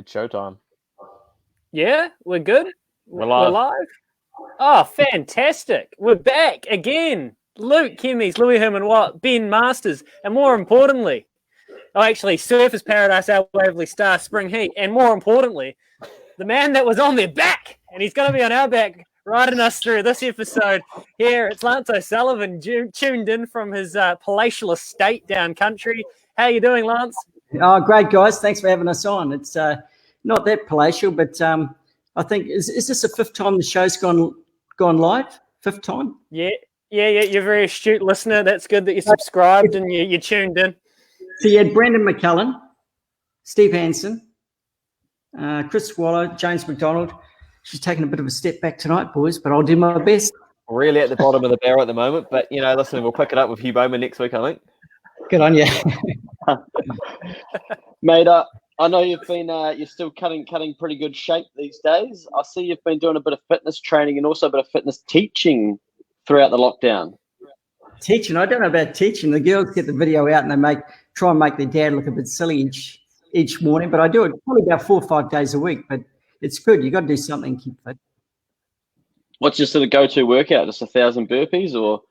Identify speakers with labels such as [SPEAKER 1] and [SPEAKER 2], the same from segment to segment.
[SPEAKER 1] It's showtime.
[SPEAKER 2] Yeah, we're good.
[SPEAKER 1] We're live.
[SPEAKER 2] Oh, fantastic. We're back again. Luke Kimmies, Louis Herman Watt, Ben Masters, and more importantly, Surfers Paradise, our Waverley Star, Spring Heat, and more importantly, the man that was on their back, and he's going to be on our back, riding us through this episode here. It's Lance O'Sullivan, tuned in from his palatial estate down country. How you doing, Lance?
[SPEAKER 3] Oh, great, guys. Thanks for having us on. It's not that palatial, but I think, is this the fifth time the show's gone live? Fifth time?
[SPEAKER 2] Yeah. You're a very astute listener. That's good that you subscribed and you tuned in.
[SPEAKER 3] So you had Brendan McCullen, Steve Hansen, Chris Waller, James McDonald. She's taking a bit of a step back tonight, boys, but I'll do my best.
[SPEAKER 1] Really at the bottom of the barrel at the moment, but, listen, we'll pick it up with Hugh Bowman next week, I think.
[SPEAKER 3] Good on you.
[SPEAKER 4] Mate, I know you've been you're still cutting pretty good shape these days. I see you've been doing a bit of fitness training and also a bit of fitness teaching throughout the lockdown.
[SPEAKER 3] Teaching? I don't know about teaching. The girls get the video out and they try and make their dad look a bit silly each morning, but I do it probably about 4 or 5 days a week. But it's good. You got to do something to keep fit.
[SPEAKER 4] What's your sort of go-to workout? Just 1,000 burpees or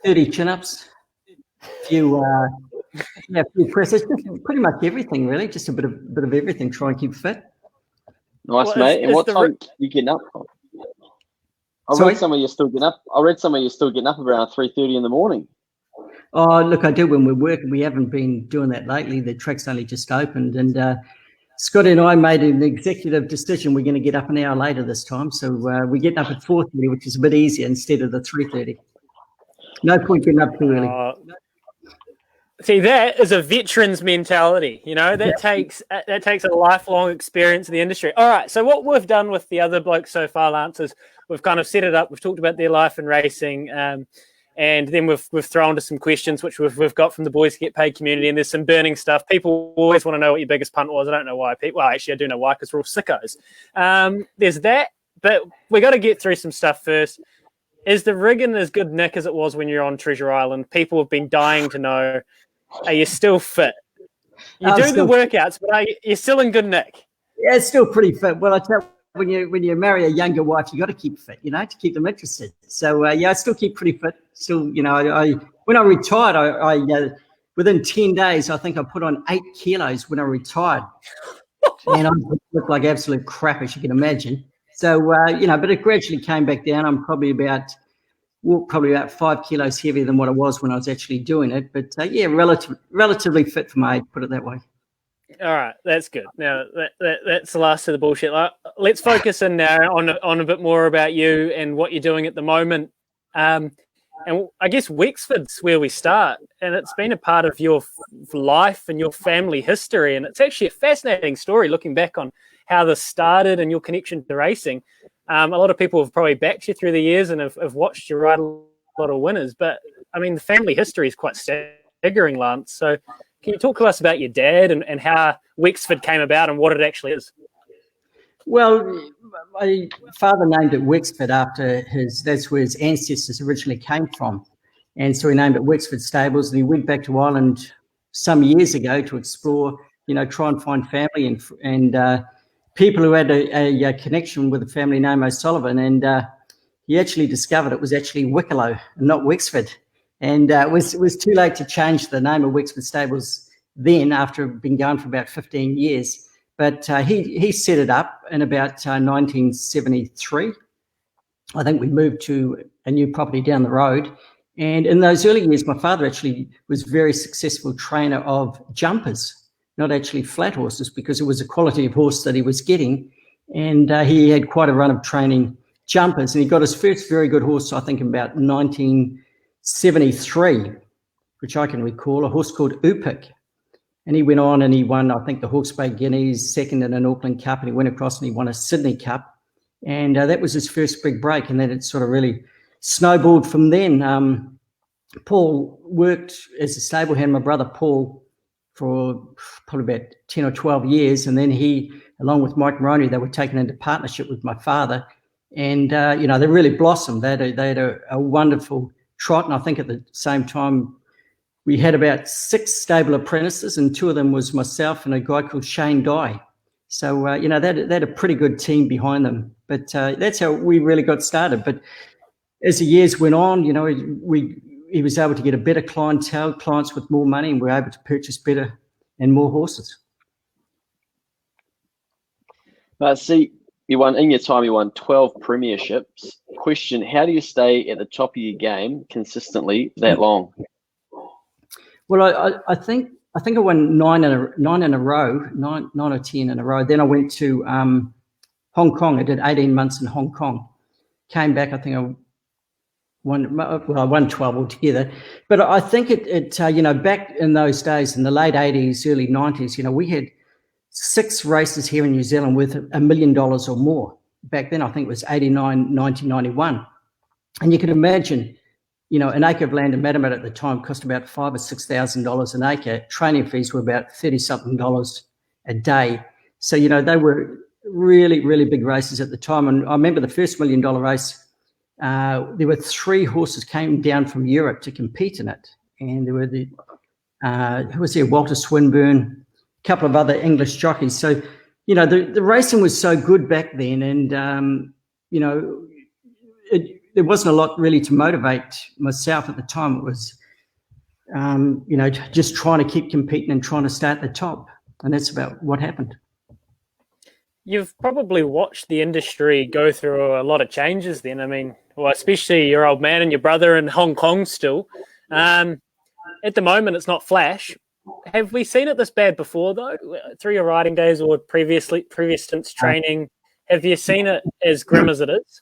[SPEAKER 3] 30 chin-ups? A few presses, pretty much everything really. Just a bit of everything. Try and keep fit.
[SPEAKER 4] Nice, mate. And what time you getting up? I read some of you still getting up around 3:30 in the morning.
[SPEAKER 3] Oh, look, I do when we're working. We haven't been doing that lately. The track's only just opened, and Scotty and I made an executive decision. We're going to get up an hour later this time, so we're getting up at 4:30, which is a bit easier instead of the 3:30. No point getting up too early.
[SPEAKER 2] See, that is a veteran's mentality. That takes a lifelong experience in the industry. All right, so what we've done with the other blokes so far, Lance, is we've kind of set it up. We've talked about their life in racing, and then we've thrown to some questions which we've got from the Boys Get Paid community, and there's some burning stuff. People always want to know what your biggest punt was. I don't know why. Well, actually, I do know why, because we're all sickos. There's that, but we got to get through some stuff first. Is the rigging as good nick as it was when you're on Treasure Island? People have been dying to know. Are you still fit? You do the workouts, but you're still in good nick?
[SPEAKER 3] Yeah, it's still pretty fit. Well, I tell you, when you marry a younger wife, you got to keep fit, to keep them interested. So I still keep pretty fit. Still, when I retired, I within 10 days, I think I put on 8 kilos when I retired, and I looked like absolute crap, as you can imagine. So but it gradually came back down. I'm probably about 5 kilos heavier than what I was when I was actually doing it. But relatively fit for my age, put it that way.
[SPEAKER 2] All right, that's good. Now that's the last of the bullshit. Let's focus in now on a bit more about you and what you're doing at the moment. And I guess Wexford's where we start, and it's been a part of your life and your family history. And it's actually a fascinating story looking back on how this started and your connection to racing. A lot of people have probably backed you through the years and have watched you ride a lot of winners. But, the family history is quite staggering, Lance. So can you talk to us about your dad and how Wexford came about and what it actually is?
[SPEAKER 3] Well, my father named it Wexford after that's where his ancestors originally came from. And so he named it Wexford Stables. And he went back to Ireland some years ago to explore, try and find family and people who had a connection with the family name O'Sullivan, and he actually discovered it was actually Wicklow and not Wexford, and it was too late to change the name of Wexford Stables then, after it had been going for about 15 years. But he set it up in about 1973. I think we moved to a new property down the road, and in those early years, my father actually was a very successful trainer of jumpers, not actually flat horses, because it was a quality of horse that he was getting. And he had quite a run of training jumpers. And he got his first very good horse, I think, in about 1973, which I can recall, a horse called Upik. And he went on and he won, I think, the Hawke's Bay Guineas, second in an Auckland Cup, and he went across and he won a Sydney Cup. And that was his first big break. And then it sort of really snowballed from then. Paul worked as a stable hand, my brother Paul, for probably about 10 or 12 years. And then he, along with Mike Maroney, they were taken into partnership with my father. And, they really blossomed. They had a wonderful trot. And I think at the same time, we had about 6 stable apprentices, and 2 of them was myself and a guy called Shane Dye. So, you know, they had a pretty good team behind them. But that's how we really got started. But as the years went on, you know, he was able to get a better clientele, clients with more money, and we're able to purchase better and more horses.
[SPEAKER 4] See, you won 12 premierships. Question: how do you stay at the top of your game consistently that long?
[SPEAKER 3] Well, I think I won 9 in a row, 9 or 10 in a row. Then I went to Hong Kong. I did 18 months in Hong Kong. Came back. I think I won 12 altogether. But I think you know, back in those days, in the late 80s, early 90s, you know, we had 6 races here in New Zealand worth $1 million or more. Back then, I think it was 89, 90, 91. And you can imagine, you know, an acre of land in Matamata at the time cost about $5,000 or $6,000 an acre. Training fees were about $30-something a day. So, you know, they were really, really big races at the time. And I remember the first $1 million race, there were 3 horses came down from Europe to compete in it. And there were who was there? Walter Swinburne, a couple of other English jockeys. So, you know, the racing was so good back then. And, you know, there wasn't a lot really to motivate myself at the time. It was, you know, just trying to keep competing and trying to stay at the top. And that's about what happened.
[SPEAKER 2] You've probably watched the industry go through a lot of changes then. I mean, well, especially your old man and your brother in Hong Kong still. At the moment, it's not flash. Have we seen it this bad before, though? Through your riding days or previous stints training, have you seen it as grim as it is?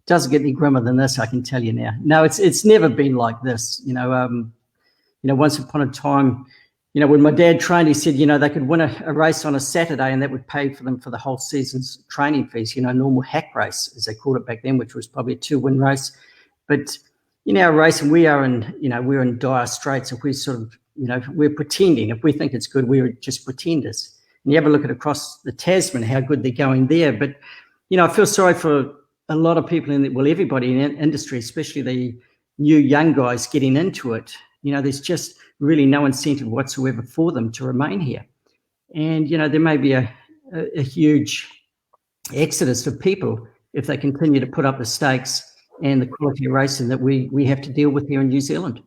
[SPEAKER 3] Doesn't get any grimmer than this, I can tell you now. No, it's never been like this. You know, once upon a time, you know, when my dad trained, he said, you know, they could win a race on a Saturday and that would pay for them for the whole season's training fees, you know, normal hack race, as they called it back then, which was probably a 2-win race. But in our racing, we're in dire straits. If we sort of, you know, we're pretending. If we think it's good, we're just pretenders. And you have a look at across the Tasman, how good they're going there. But, you know, I feel sorry for a lot of people everybody in the industry, especially the new young guys getting into it. You know, there's just really no incentive whatsoever for them to remain here. And, you know, there may be a huge exodus of people if they continue to put up the stakes and the quality of racing that we have to deal with here in New Zealand.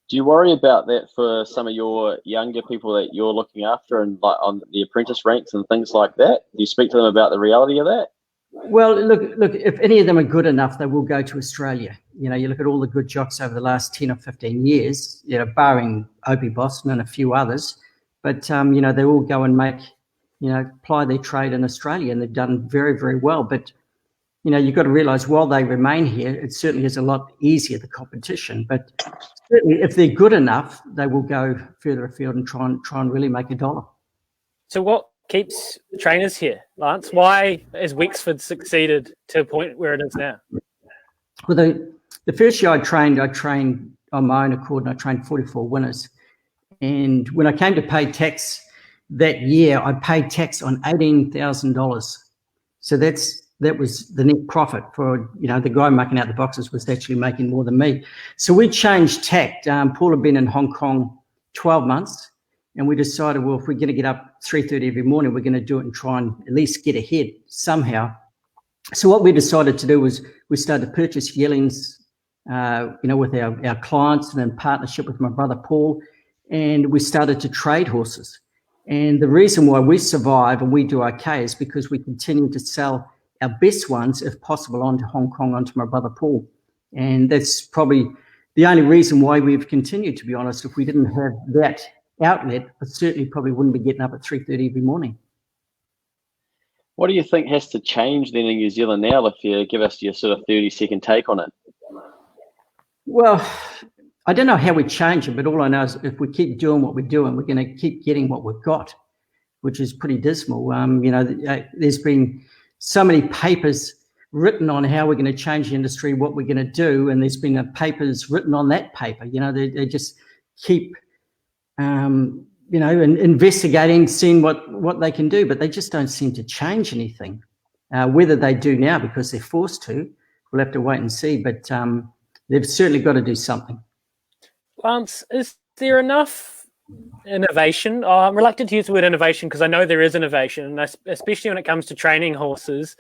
[SPEAKER 4] Do you worry about that for some of your younger people that you're looking after and like on the apprentice ranks and things like that? Do you speak to them about the reality of that?
[SPEAKER 3] Well, look, if any of them are good enough, they will go to Australia. You know, you look at all the good jocks over the last 10 or 15 years, you know, barring Opie Boston and a few others. But, you know, they all go and ply their trade in Australia, and they've done very, very well. But, you know, you've got to realise while they remain here, it certainly is a lot easier, the competition. But certainly if they're good enough, they will go further afield and try and really make a dollar.
[SPEAKER 2] So what keeps trainers here, Lance? Why has Wexford succeeded to a point where it is now?
[SPEAKER 3] Well, the first year I trained on my own accord, and I trained 44 winners. And when I came to pay tax that year, I paid tax on $18,000. So that was the net profit for, you know, the guy mucking out the boxes was actually making more than me. So we changed tact. Paul had been in Hong Kong 12 months. And we decided, well, if we're going to get up 3:30 every morning, we're going to do it and try and at least get ahead somehow. So what we decided to do was we started to purchase yearlings, you know, with our clients and in partnership with my brother Paul. And we started to trade horses. And the reason why we survive and we do okay is because we continue to sell our best ones, if possible, onto Hong Kong, onto my brother Paul. And that's probably the only reason why we've continued, to be honest. If we didn't have that outlet, I certainly probably wouldn't be getting up at 3:30 every morning.
[SPEAKER 4] What do you think has to change then in New Zealand now, if you give us your sort of 30-second take on it? Well,
[SPEAKER 3] I don't know how we change it, but all I know is if we keep doing what we're doing, we're going to keep getting what we've got, which is pretty dismal. You know, there's been so many papers written on how we're going to change the industry, what we're going to do, and there's been papers written on that paper. You know, they just keep you know, investigating, seeing what they can do, but they just don't seem to change anything. Whether they do now because they're forced to, we'll have to wait and see, but they've certainly got to do something.
[SPEAKER 2] Lance, is there enough innovation? I'm reluctant to use the word innovation because I know there is innovation, and especially when it comes to training horses.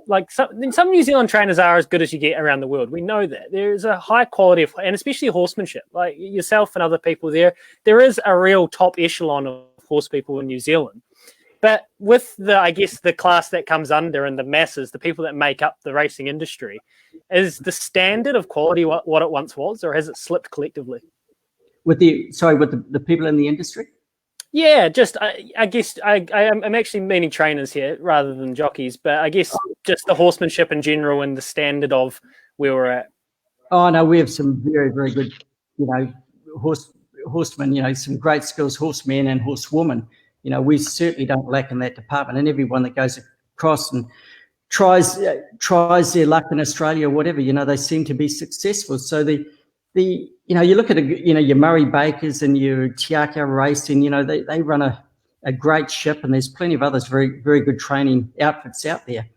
[SPEAKER 2] Like some New Zealand trainers are as good as you get around the world. We know that there's a high quality of, and especially horsemanship. Like yourself and other people there is a real top echelon of horse people in New Zealand. But with the class that comes under and the masses, the people that make up the racing industry, is the standard of quality what it once was, or has it slipped collectively?
[SPEAKER 3] With the people in the industry?
[SPEAKER 2] Yeah, just I guess I'm actually meaning trainers here rather than jockeys, but I guess just the horsemanship in general and the standard of where we're at.
[SPEAKER 3] Oh no, we have some very, very good, horsemen, some great skills, horsemen and horsewomen. We certainly don't lack in that department, and everyone that goes across and tries their luck in Australia or whatever, they seem to be successful. So you look at your Murray Bakers and your Tiaka Racing, they run a great ship, and there's plenty of others very, very good training outfits out there.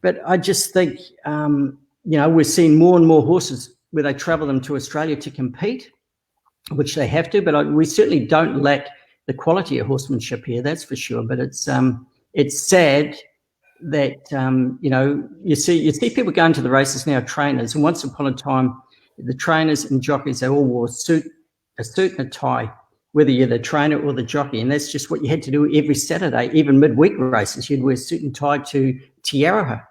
[SPEAKER 3] But I just think we're seeing more and more horses where they travel them to Australia to compete, which they have to. But we certainly don't lack the quality of horsemanship here, that's for sure. But it's sad that you see people going to the races now, trainers, and once upon a time the trainers and jockeys, they all wore a suit and a tie, whether you're the trainer or the jockey, and that's just what you had to do every Saturday. Even midweek races, you'd wear a suit and tie to Tiaraha.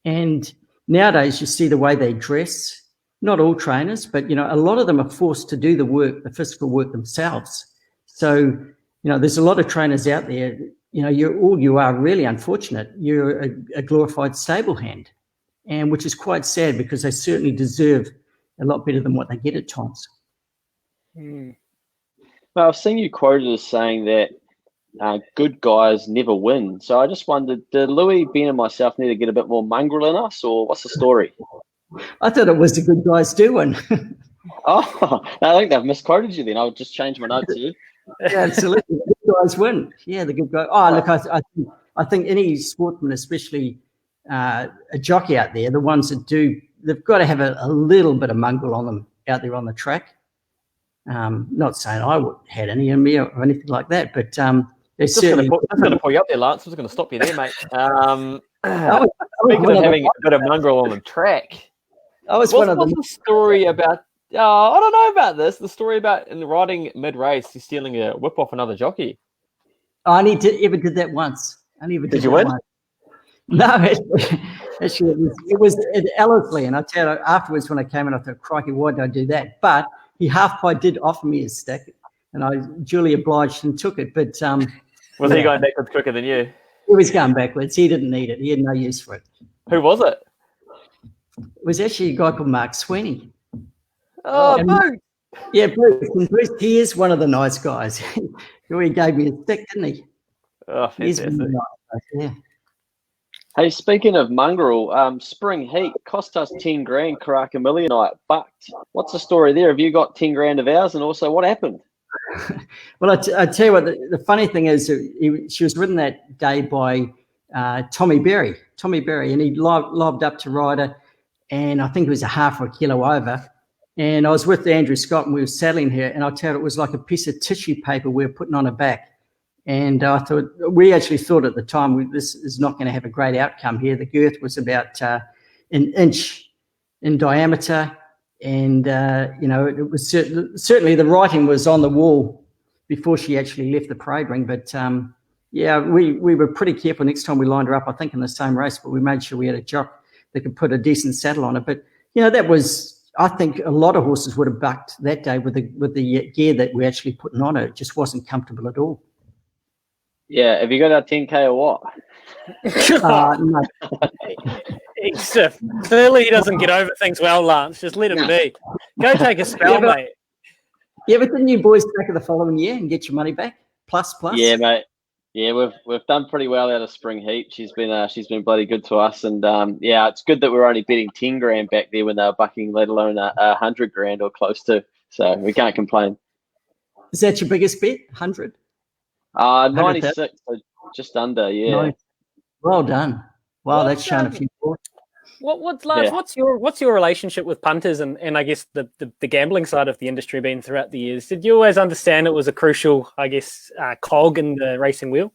[SPEAKER 3] And nowadays you see the way they dress. Not all trainers, but a lot of them are forced to do the physical work themselves. So there's a lot of trainers out there. You are really unfortunate. You're a glorified stable hand, and which is quite sad because they certainly deserve a lot better than what they get at times.
[SPEAKER 4] Well, I've seen you quoted as saying that good guys never win. So I just wondered, did Louis, Ben and myself need to get a bit more mongrel in us, or what's the story?
[SPEAKER 3] I thought it was the good guys do win.
[SPEAKER 4] Oh, I think they've misquoted you then. I'll just change my notes here.
[SPEAKER 3] Yeah, absolutely. The good guys win. Yeah, the good guys. Oh, look, I think any sportsman, especially a jockey out there, the ones that do, they've got to have a little bit of mongrel on them out there on the track. Not saying I would had any in me or anything like that, but they're certainly.
[SPEAKER 1] That's going to pull you up there, Lance. I was going to stop you there, mate. Speaking of having a bit of mongrel on the track, what's the story about? I don't know about this. The story about in riding mid-race, you're stealing a whip off another jockey.
[SPEAKER 3] I ever did that once. I never did.
[SPEAKER 1] Did you win?
[SPEAKER 3] Once. No, actually, it was at Ellerslie, and I tell you afterwards when I came in, I thought, crikey, why did I do that? But he half-pie did offer me a stick, and I duly obliged and took it. But
[SPEAKER 1] was he going backwards quicker than you?
[SPEAKER 3] He was going backwards. He didn't need it. He had no use for it.
[SPEAKER 1] Who was it?
[SPEAKER 3] It was actually a guy called Mark Sweeney.
[SPEAKER 1] Oh, Bruce.
[SPEAKER 3] Yeah, Bruce. And Bruce, he is one of the nice guys. He gave me a stick, didn't he?
[SPEAKER 1] Oh, fantastic.
[SPEAKER 3] Really nice, yeah.
[SPEAKER 4] Hey, speaking of mongrel, Spring Heat cost us 10 grand, Karaka Million night, but what's the story there? Have you got 10 grand of ours? And also, what happened?
[SPEAKER 3] Well, I tell you what, the funny thing is, she was ridden that day by Tommy Berry, and he lobbed up to ride her, and I think it was a half or a kilo over. And I was with Andrew Scott, and we were saddling her, and I tell you, it was like a piece of tissue paper we were putting on her back. And we actually thought at the time, this is not going to have a great outcome here. The girth was about an inch in diameter, and it was certainly the writing was on the wall before she actually left the parade ring. But we were pretty careful next time we lined her up, I think in the same race, but we made sure we had a jock that could put a decent saddle on it. But that was, I think a lot of horses would have bucked that day with the gear that we're actually putting on her. It just wasn't comfortable at all.
[SPEAKER 4] Yeah, have you got our 10K or what?
[SPEAKER 3] No.
[SPEAKER 2] Clearly he doesn't get over things well, Lance. Just let him be. Go take a spell, mate.
[SPEAKER 3] Yeah, but didn't you boys back it the following year and get your money back? Plus?
[SPEAKER 4] Yeah, mate. Yeah, we've done pretty well out of Spring Heat. She's been bloody good to us, and it's good that we're only betting 10 grand back there when they were bucking, let alone 100 grand or close to. So we can't complain.
[SPEAKER 3] Is that your biggest bet? 100?
[SPEAKER 4] 96, so just under. Yeah.
[SPEAKER 3] Nice. Well done. Wow, that's shown a few more.
[SPEAKER 2] What's your relationship with punters and I guess the gambling side of the industry been throughout the years? Did you always understand it was a crucial, I guess, cog in the racing wheel?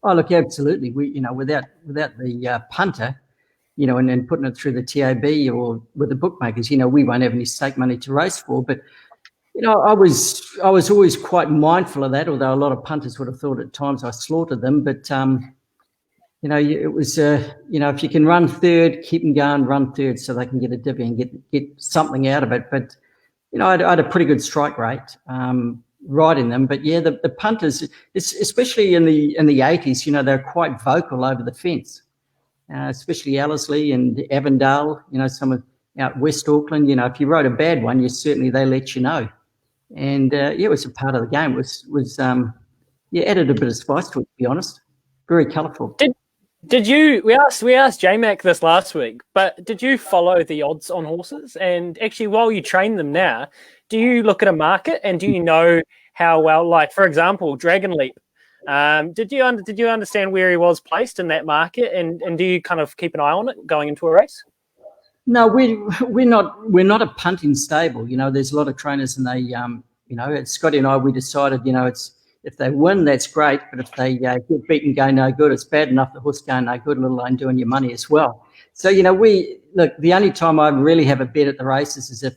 [SPEAKER 3] Oh, look, absolutely. We, without the punter, and putting it through the TAB or with the bookmakers, we won't have any stake money to race for. But I was always quite mindful of that. Although a lot of punters would have thought at times I slaughtered them, but it was if you can run third, keep them going, run third, so they can get a divvy and get something out of it. But I had a pretty good strike rate. Riding them, but yeah, the punters, especially in the 80s, they're quite vocal over the fence, especially Ellerslie and Avondale. Some of out West Auckland. If you rode a bad one, they let you know, and it was a part of the game. It was added a bit of spice to it. To be honest, very colourful.
[SPEAKER 2] Did you? We asked J-Mac this last week, but did you follow the odds on horses? And actually, while you train them now, do you look at a market and do you know how well, like for example, Dragon Leap? Did you understand where he was placed in that market, and do you kind of keep an eye on it going into a race?
[SPEAKER 3] No, we're not a punting stable. There's a lot of trainers, and they at Scotty and I, we decided it's if they win, that's great, but if they get beaten, go no good, it's bad enough the horse going no good, let alone doing your money as well. So the only time I really have a bet at the races is if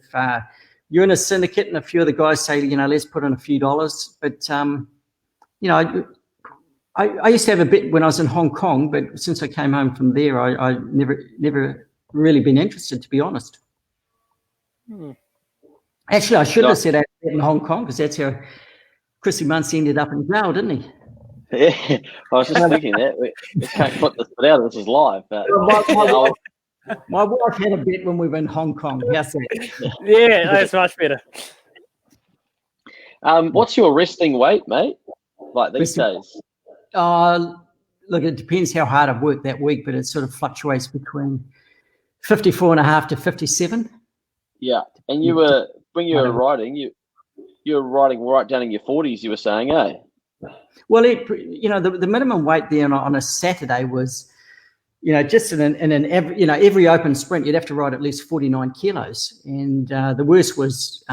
[SPEAKER 3] you're in a syndicate and a few of the guys say, let's put in a few dollars. But, I used to have a bet when I was in Hong Kong, but since I came home from there, I never really been interested, to be honest. Actually, I should have said I bet in Hong Kong because that's how Chrissy Muncie ended up in jail, didn't he?
[SPEAKER 4] Yeah, I was just thinking that. We can't put this out. This is live. But
[SPEAKER 3] my wife had a bet when we were in Hong Kong. How's that?
[SPEAKER 2] Yeah, that's much better.
[SPEAKER 4] What's your resting weight, mate? Like these days?
[SPEAKER 3] Look, it depends how hard I've worked that week, but it sort of fluctuates between 54.5 to 57.
[SPEAKER 4] Yeah, and when you were riding, you were riding right down in your 40s. You were saying, eh?
[SPEAKER 3] Well, the minimum weight there on a Saturday was, just in an every open sprint, you'd have to ride at least 49 kilos. And the worst was,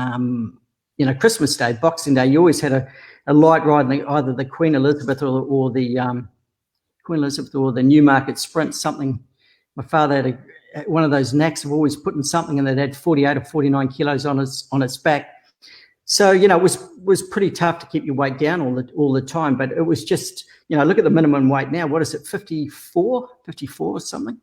[SPEAKER 3] Christmas Day, Boxing Day, you always had a light ride in either the Queen Elizabeth or the Queen Elizabeth or the Newmarket Sprint, something. My father had one of those knacks of always putting something in that had 48 or 49 kilos on its back. So, it was pretty tough to keep your weight down all the time, but it was just, look at the minimum weight now. What is it, 54 or something?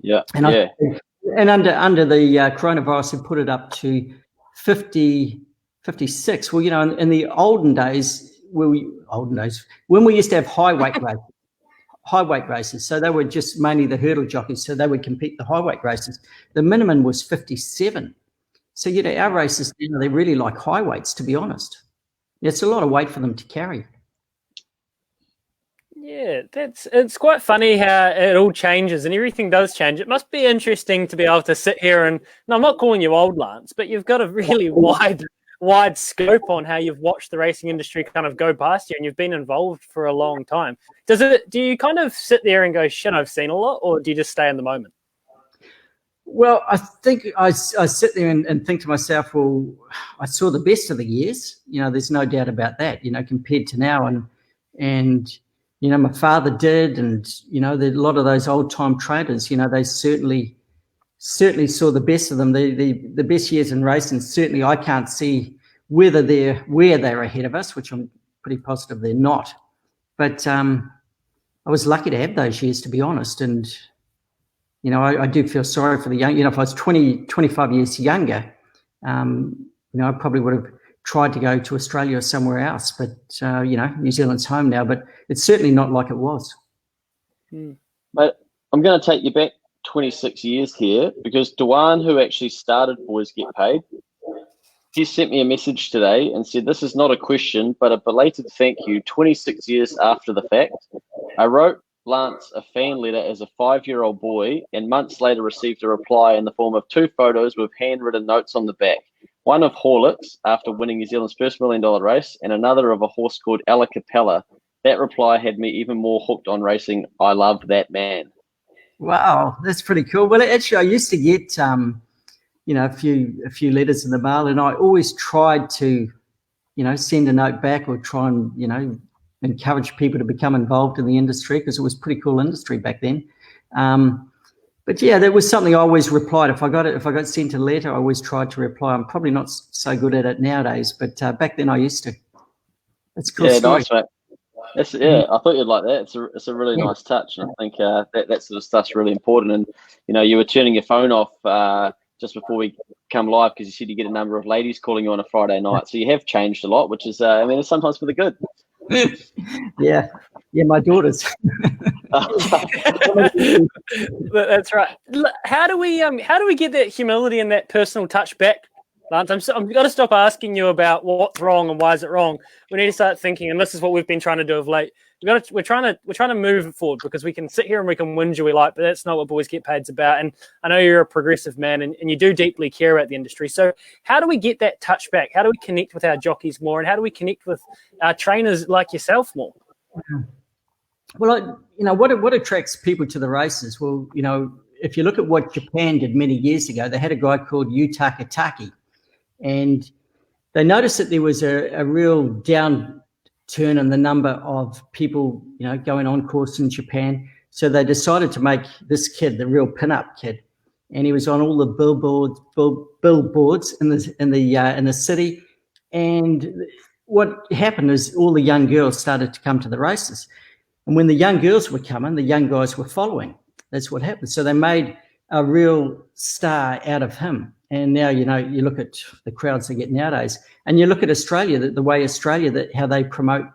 [SPEAKER 4] Yeah.
[SPEAKER 3] And under the coronavirus, they put it up to 50, 56. Well, in the olden days, when we used to have high weight races, so they were just mainly the hurdle jockeys, so they would compete the high weight races. The minimum was 57. So, our races, they really like high weights, to be honest. It's a lot of weight for them to carry.
[SPEAKER 2] Yeah, it's quite funny how it all changes and everything does change. It must be interesting to be able to sit here and I'm not calling you old, Lance, but you've got a really wide scope on how you've watched the racing industry kind of go past you and you've been involved for a long time. Do you kind of sit there and go, shit, I've seen a lot, or do you just stay in the moment?
[SPEAKER 3] Well, I think I sit there and think to myself, well, I saw the best of the years. There's no doubt about that, compared to now. And my father did. And, a lot of those old time traders, they certainly saw the best of them. The best years in racing, certainly I can't see where they're ahead of us, which I'm pretty positive they're not. But I was lucky to have those years, to be honest. And, I do feel sorry for the young. If I was 25 years younger, I probably would have tried to go to Australia or somewhere else. But, New Zealand's home now. But it's certainly not like it was.
[SPEAKER 4] But I'm going to take you back 26 years here because Dewan, who actually started Boys Get Paid, he sent me a message today and said, this is not a question, but a belated thank you 26 years after the fact. I wrote Lance a fan letter as a 5-year-old boy and months later received a reply in the form of 2 photos with handwritten notes on the back. One of Horlicks after winning New Zealand's first $1 million race and another of a horse called Ella Capella. That reply had me even more hooked on racing. I love that man.
[SPEAKER 3] Wow, that's pretty cool. Well, actually, I used to get a few letters in the mail, and I always tried to send a note back or try and encourage people to become involved in the industry, because it was a pretty cool industry back then. But yeah, that was something I always replied. If I got sent a letter, I always tried to reply. I'm probably not so good at it nowadays, but back then I used to. That's cool.
[SPEAKER 4] Yeah,
[SPEAKER 3] story.
[SPEAKER 4] nice, mate. I thought you'd like that. It's a really nice touch, and I think that sort of stuff's really important. And you were turning your phone off just before we come live, because you said you get a number of ladies calling you on a Friday night. So you have changed a lot, which is it's sometimes for the good.
[SPEAKER 3] yeah, my daughters.
[SPEAKER 2] That's right. How do we get that humility and that personal touch back, Lance? I'm got to stop asking you about what's wrong and why is it wrong. We need to start thinking, and this is what we've been trying to do of late. We're trying to move it forward, because we can sit here and we can whinge we like, but that's not what Boys Get Paid's about. And I know you're a progressive man, and you do deeply care about the industry. So how do we get that touch back? How do we connect with our jockeys more, and how do we connect with our trainers like yourself more?
[SPEAKER 3] Well, what attracts people to the races? Well, if you look at what Japan did many years ago, they had a guy called Yutaka Taki, and they noticed that there was a real downturn in the number of people, going on course in Japan. So they decided to make this kid the real pin-up kid, and he was on all the billboards in the city. And what happened is all the young girls started to come to the races. And when the young girls were coming, the young guys were following. That's what happened. So they made a real star out of him. And now, you look at the crowds they get nowadays, and you look at Australia, the way Australia, how they promote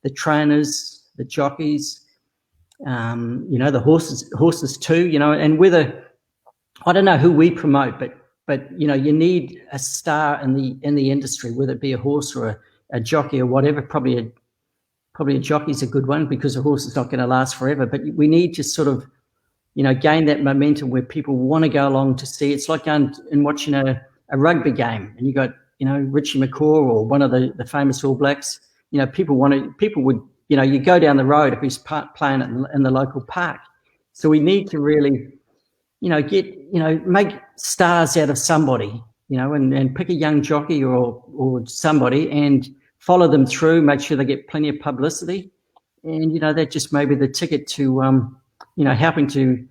[SPEAKER 3] the trainers, the jockeys, the horses too, and whether, I don't know who we promote, but you need a star in the industry, whether it be a horse or a jockey or whatever. Probably a jockey's a good one, because a horse is not going to last forever. But we need to sort of, gain that momentum where people want to go along to see. It's like going and watching a rugby game, and you got, Richie McCaw or one of the famous All Blacks. People would, you go down the road if he's playing in the local park. So we need to really, make stars out of somebody, and pick a young jockey or somebody and follow them through, make sure they get plenty of publicity. And, that just may be the ticket to, helping to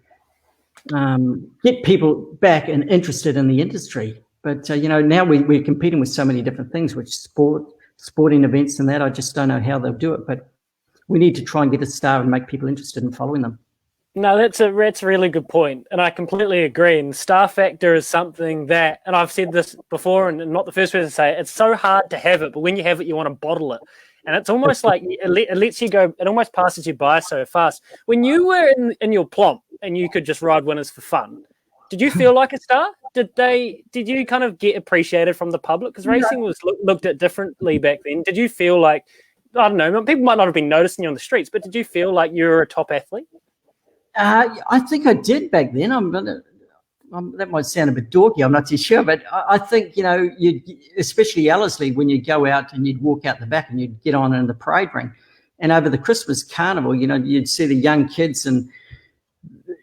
[SPEAKER 3] get people back and interested in the industry. But, now we're competing with so many different things, which sporting events and that. I just don't know how they'll do it. But we need to try and get a star and make people interested in following them.
[SPEAKER 2] No, that's a really good point, and I completely agree. And star factor is something that, and I've said this before, and not the first person to say it, it's so hard to have it, but when you have it, you want to bottle it. And it's almost like it lets you go, it almost passes you by so fast. When you were in your plomp and you could just ride winners for fun, did you feel like a star? Did you kind of get appreciated from the public? Because racing was looked at differently back then. Did you feel like, I don't know, people might not have been noticing you on the streets, but did you feel like you were a top athlete?
[SPEAKER 3] I think I did back then. That might sound a bit dorky, I'm not too sure, but I think, you, especially Ellerslie, when you go out and you'd walk out the back and you'd get on in the parade ring, and over the Christmas carnival, you'd see the young kids and,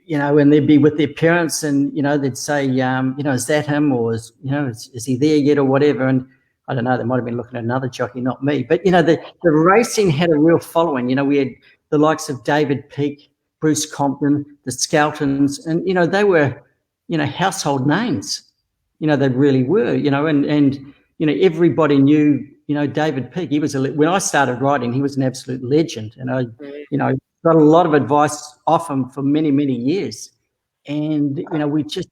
[SPEAKER 3] and they'd be with their parents and, they'd say, is that him, or is he there yet, or whatever. And I don't know, they might have been looking at another jockey, not me. But, the racing had a real following. We had the likes of David Peake, Bruce Compton, the Skeltons, and, they were, household names. They really were, and everybody knew, David Peake. He was when I started riding, he was an absolute legend. And I, got a lot of advice off him for many, many years. And, we just,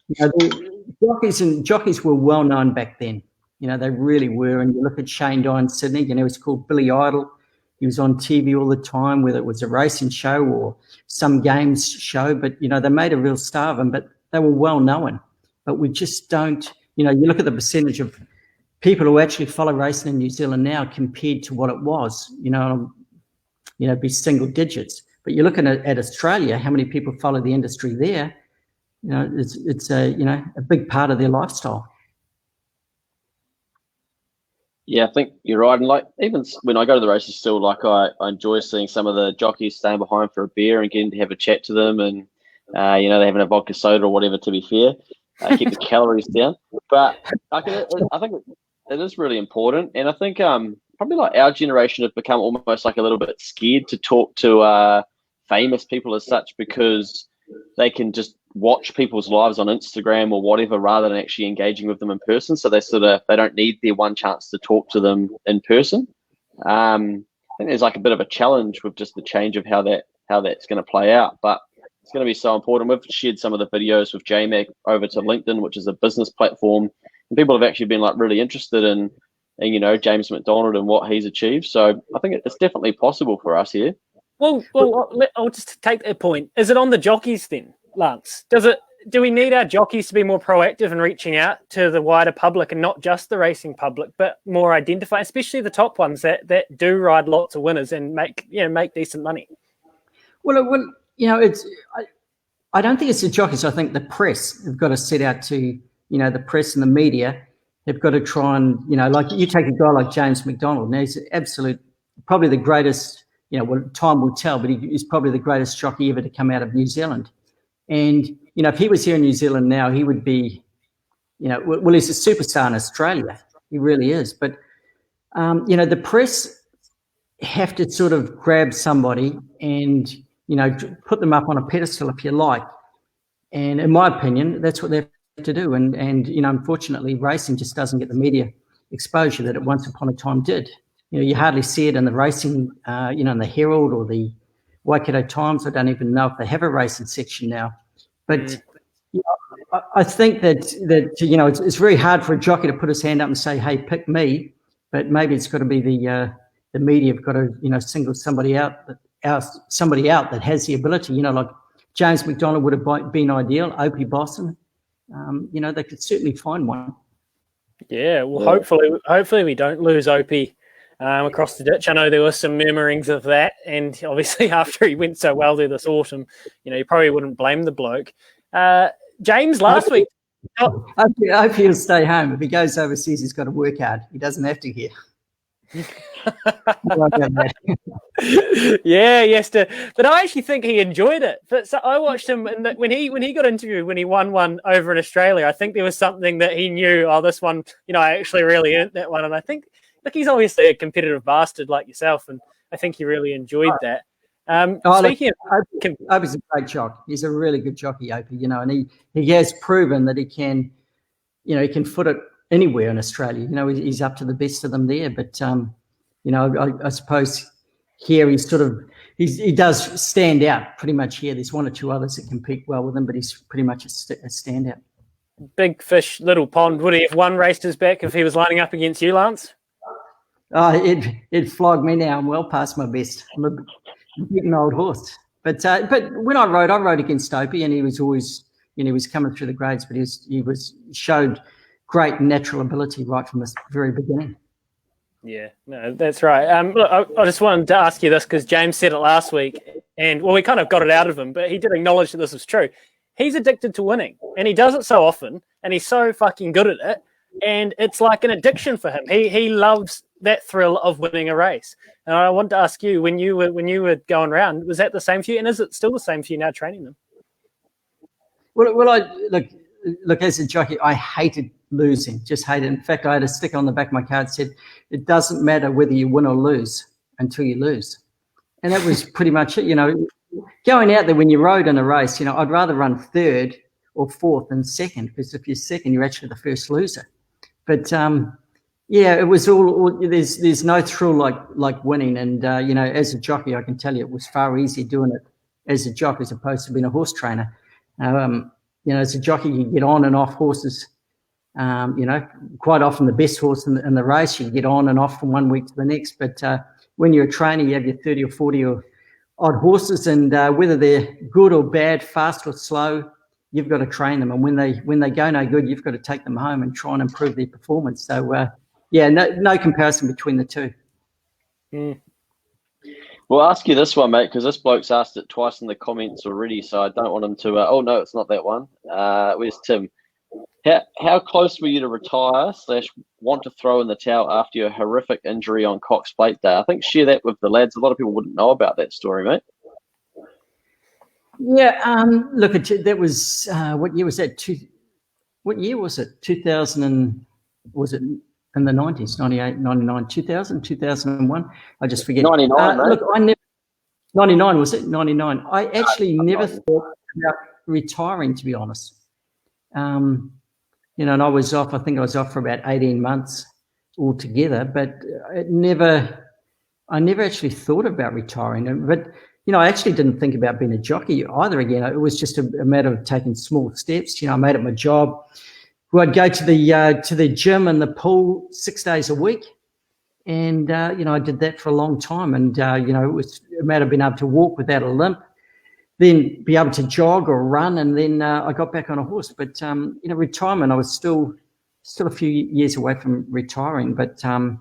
[SPEAKER 3] the jockeys were well known back then. They really were. And you look at Shane Dye in Sydney, he was called Billy Idol. He was on TV all the time, whether it was a racing show or some games show. But, they made a real star of him, but they were well known. But we just don't, you look at the percentage of people who actually follow racing in New Zealand now compared to what it was, be single digits. But you're looking at Australia, how many people follow the industry there? It's a big part of their lifestyle.
[SPEAKER 4] Yeah, I think you're right. And like, even when I go to the races still, like I enjoy seeing some of the jockeys staying behind for a beer and getting to have a chat to them. And They're having a vodka soda or whatever, to be fair. Keep the calories down. But I think it is really important. And I think probably like our generation have become almost like a little bit scared to talk to famous people as such, because they can just watch people's lives on Instagram or whatever rather than actually engaging with them in person. So they don't need their one chance to talk to them in person. I think there's like a bit of a challenge with just the change of how that's going to play out, but it's going to be so important. We've shared some of the videos with JMac over to LinkedIn, which is a business platform, and people have actually been like really interested in James McDonald and what he's achieved. So I think it's definitely possible for us here.
[SPEAKER 2] Well, I'll just take that point. Is it on the jockeys then, Lance? Do we need our jockeys to be more proactive in reaching out to the wider public, and not just the racing public, but more identify, especially the top ones that do ride lots of winners and make decent money?
[SPEAKER 3] Well, I don't think it's the jockeys. I think the press have got to set out to, the press and the media have got to try and, like you take a guy like James McDonald. Now he's probably the greatest. Time will tell, but he's probably the greatest jockey ever to come out of New Zealand. And, if he was here in New Zealand now, he would be, he's a superstar in Australia. He really is. But, the press have to sort of grab somebody and, put them up on a pedestal, if you like. And in my opinion, that's what they have to do. And unfortunately, racing just doesn't get the media exposure that it once upon a time did. You hardly see it in the racing, in the Herald or the Waikato Times. I don't even know if they have a racing section now. But I think that it's very hard for a jockey to put his hand up and say, "Hey, pick me." But maybe it's got to be the media have got to single somebody out that has the ability. Like James McDonald would have been ideal. Opie Boston, they could certainly find one.
[SPEAKER 2] Yeah, well, hopefully we don't lose Opie across the ditch. I know there were some murmurings of that, and obviously after he went so well there this autumn, you probably wouldn't blame the bloke. James, last week.
[SPEAKER 3] I hope he'll stay home. If he goes overseas, he's got to work hard. He doesn't have to here.
[SPEAKER 2] Yeah, yes, but I actually think he enjoyed it. But so I watched him, and when he got interviewed, when he won one over in Australia, I think there was something that he knew. Oh, this one, I actually really earned that one, and I think. Look, he's obviously a competitive bastard like yourself, and I think he really enjoyed that. Speaking of,
[SPEAKER 3] Opie's a great jockey. He's a really good jockey, Opie. And he has proven that he can, he can foot it anywhere in Australia. He's up to the best of them there. But I suppose here he does stand out pretty much here. There's one or two others that compete well with him, but he's pretty much a standout.
[SPEAKER 2] Big fish, little pond. Would he have won Racers back if he was lining up against you, Lance?
[SPEAKER 3] Oh, it'd flog me now. I'm well past my best. I'm a beaten old horse. But when I rode against Opie, and he was always, he was coming through the grades, but he showed great natural ability right from the very beginning.
[SPEAKER 2] Yeah, no, that's right. Look, I just wanted to ask you this because James said it last week, and we kind of got it out of him, but he did acknowledge that this was true. He's addicted to winning, and he does it so often, and he's so fucking good at it, and it's like an addiction for him. He loves that thrill of winning a race. And I wanted to ask you, when you were going around, was that the same for you? And is it still the same for you now training them?
[SPEAKER 3] Well, I look as a jockey, I hated losing, just hated it. In fact, I had a sticker on the back of my car that said, "It doesn't matter whether you win or lose until you lose." And that was pretty much it. Going out there when you rode in a race, I'd rather run third or fourth than second, because if you're second, you're actually the first loser. But it was all there's no thrill like winning. And as a jockey, I can tell you it was far easier doing it as a jockey as opposed to being a horse trainer. As a jockey, you get on and off horses. Quite often the best horse in the race, you get on and off from one week to the next. But when you're a trainer, you have your 30 or 40 or odd horses, and whether they're good or bad, fast or slow, you've got to train them. And when they go no good, you've got to take them home and try and improve their performance. So no comparison between the two.
[SPEAKER 2] Mm.
[SPEAKER 4] We'll ask you this one, mate, because this bloke's asked it twice in the comments already, so I don't want him to. Oh no, it's not that one. Where's Tim? How close were you to retire / want to throw in the towel after your horrific injury on Cox Plate Day? I think share that with the lads. A lot of people wouldn't know about that story, mate.
[SPEAKER 3] Yeah, look, that was, what year was that? What year was it? 2000 and, was it in the 90s, 98, 99, 2000, 2001? I just forget.
[SPEAKER 4] 99, mate.
[SPEAKER 3] Look, I never, 99, was it? 99. I actually never thought about retiring, to be honest. And I was off, I think I was off for about 18 months altogether, but I never actually thought about retiring. But, I actually didn't think about being a jockey either again. It was just a matter of taking small steps. I made it my job. I'd go to the gym and the pool 6 days a week. And, I did that for a long time. And, it was a matter of being able to walk without a limp, then be able to jog or run. And then I got back on a horse. But, retirement, I was still a few years away from retiring. But, to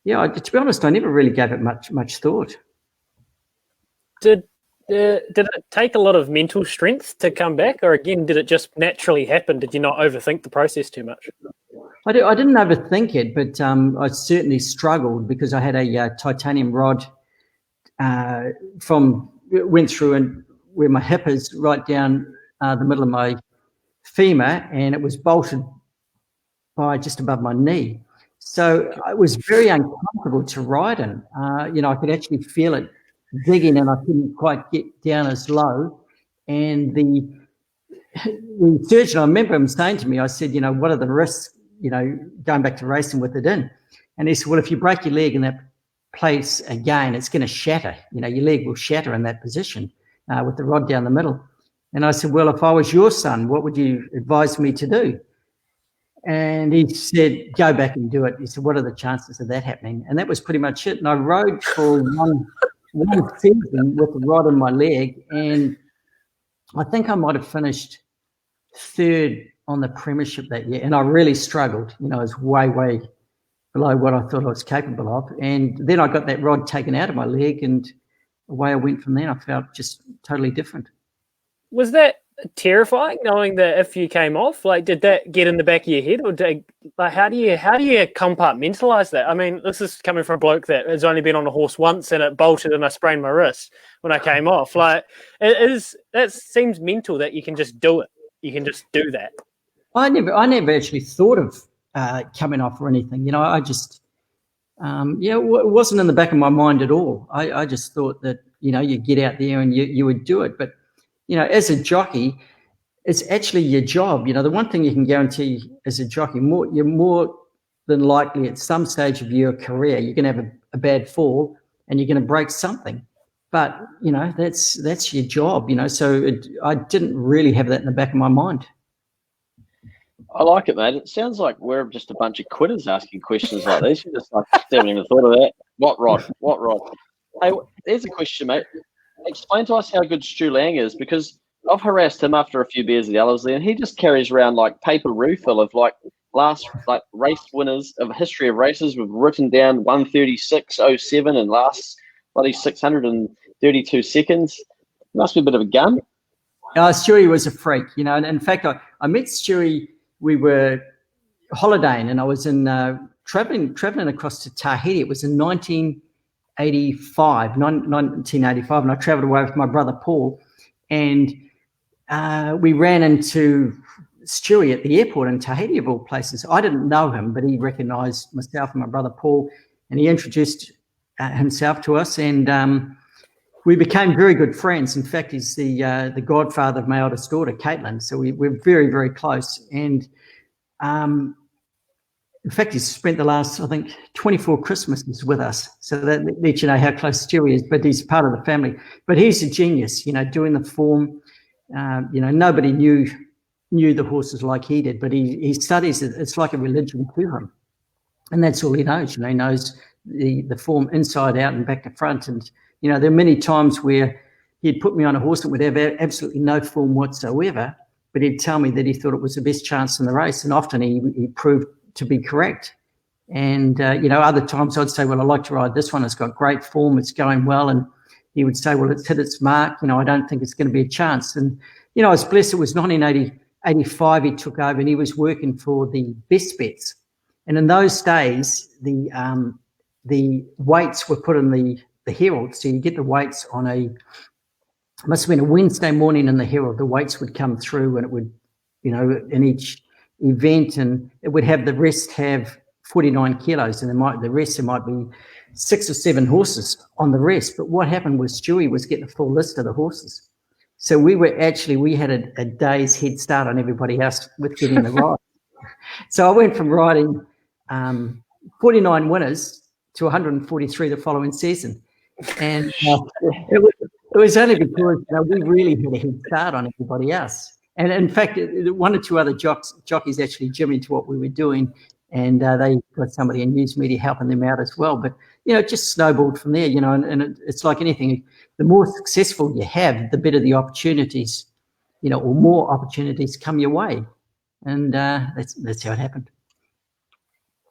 [SPEAKER 3] be honest, I never really gave it much thought.
[SPEAKER 2] Did it take a lot of mental strength to come back? Or again, did it just naturally happen? Did you not overthink the process too much?
[SPEAKER 3] I didn't overthink it, but I certainly struggled because I had a titanium rod went through and where my hip is, right down the middle of my femur, and it was bolted by just above my knee. So it was very uncomfortable to ride in. I could actually feel it digging, and I couldn't quite get down as low. And the surgeon, I remember him saying to me, I said, what are the risks, going back to racing with it in? And he said, well, if you break your leg in that place again, it's going to shatter. Your leg will shatter in that position with the rod down the middle. And I said, well, if I was your son, what would you advise me to do? And he said, go back and do it. He said, what are the chances of that happening? And that was pretty much it. And I rode for one season with the rod in my leg, and I think I might have finished third on the premiership that year. And I really struggled. I was way below what I thought I was capable of. And then I got that rod taken out of my leg, and away I went from there. I felt just totally different.
[SPEAKER 2] Was that terrifying, knowing that if you came off? Like, did that get in the back of your head, or how do you compartmentalize that? I mean, this is coming from a bloke that has only been on a horse once, and it bolted, and I sprained my wrist when I came off. Like, that seems mental that you can just do it. You can just do that.
[SPEAKER 3] I never actually thought of coming off or anything. I just, it wasn't in the back of my mind at all. I just thought that, you get out there and you would do it. But, as a jockey, it's actually your job. The one thing you can guarantee as a jockey, you're more than likely at some stage of your career, you're going to have a bad fall and you're going to break something. But, that's your job, so I didn't really have that in the back of my mind.
[SPEAKER 4] I like it, mate. It sounds like we're just a bunch of quitters asking questions like these. You're just like, haven't even thought of that. What rod? Hey, there's a question, mate. Explain to us how good Stu Lang is, because I've harassed him after a few beers at Ellerslie, and he just carries around like paper refill of race winners of a history of races. We've written down 1:36.07 and last bloody 632 seconds. Must be a bit of a gun.
[SPEAKER 3] Stewie was a freak, and in fact, I met Stewie. We were holidaying, and I was in traveling across to Tahiti. It was in 1985, and I travelled away with my brother Paul, and we ran into Stewie at the airport in Tahiti, of all places. I didn't know him, but he recognised myself and my brother Paul, and he introduced himself to us, and we became very good friends. In fact, he's the godfather of my eldest daughter, Caitlin. So we're very, very close. And in fact, he's spent the last, I think, 24 Christmases with us. So that lets you know how close Stewie is, but he's part of the family. But he's a genius, doing the form. Nobody knew the horses like he did, but he studies it. It's like a religion to him. And that's all he knows. He knows the form inside out and back to front. And, there are many times where he'd put me on a horse that would have absolutely no form whatsoever, but he'd tell me that he thought it was the best chance in the race. And often he proved to be correct. And, other times I'd say, well, I'd like to ride this one. It's got great form. It's going well. And he would say, well, it's hit its mark. I don't think it's going to be a chance. And, I was blessed. It was 1985 he took over, and he was working for the Best Bets. And in those days, the weights were put in the Herald. So you get the weights on a must have been a Wednesday morning in the Herald. The weights would come through, and it would, in each event, and it would have the rest have 49 kilos, and there might be 6 or 7 horses on the rest. But what happened was Stewie was getting a full list of the horses. So we had a day's head start on everybody else with getting the ride. So I went from riding 49 winners to 143 the following season. And it was only because we really had a head start on everybody else. And in fact, 1 or 2 other jockeys actually jimmied into what we were doing, and they got somebody in news media helping them out as well. But, it just snowballed from there, and it's like anything. The more successful you have, the better the opportunities, or more opportunities come your way. And that's how it happened.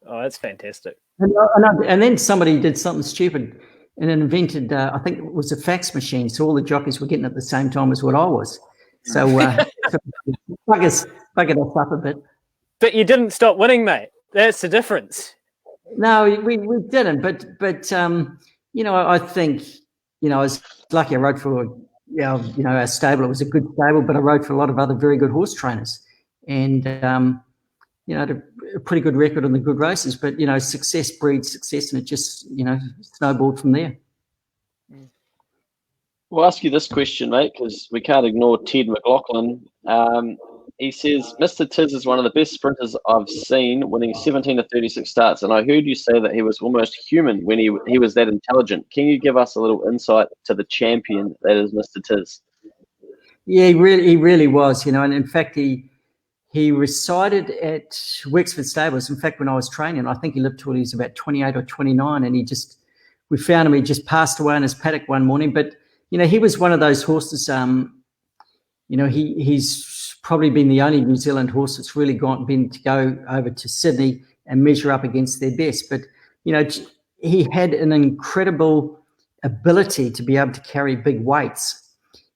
[SPEAKER 2] Oh, that's fantastic.
[SPEAKER 3] And then somebody did something stupid and invented, I think it was a fax machine. So all the jockeys were getting at the same time as what I was. So buggered us up a bit.
[SPEAKER 2] But you didn't stop winning, mate. That's the difference.
[SPEAKER 3] No, we didn't. But I think, I was lucky. I rode for, our stable. It was a good stable, but I rode for a lot of other very good horse trainers. And, had a pretty good record on the good races. But, success breeds success, and it just, snowballed from there.
[SPEAKER 4] We'll ask you this question, mate, because we can't ignore Ted McLaughlin. He says, Mr. Tiz is one of the best sprinters I've seen, winning 17 to 36 starts. And I heard you say that he was almost human when he was that intelligent. Can you give us a little insight to the champion that is Mr. Tiz?
[SPEAKER 3] Yeah, he really was, and in fact, he resided at Wexford Stables. In fact, when I was training, I think he lived till he was about 28 or 29, and we found him, he just passed away in his paddock one morning. But, he was one of those horses, he's probably been the only New Zealand horse that's really been to go over to Sydney and measure up against their best. But, he had an incredible ability to be able to carry big weights.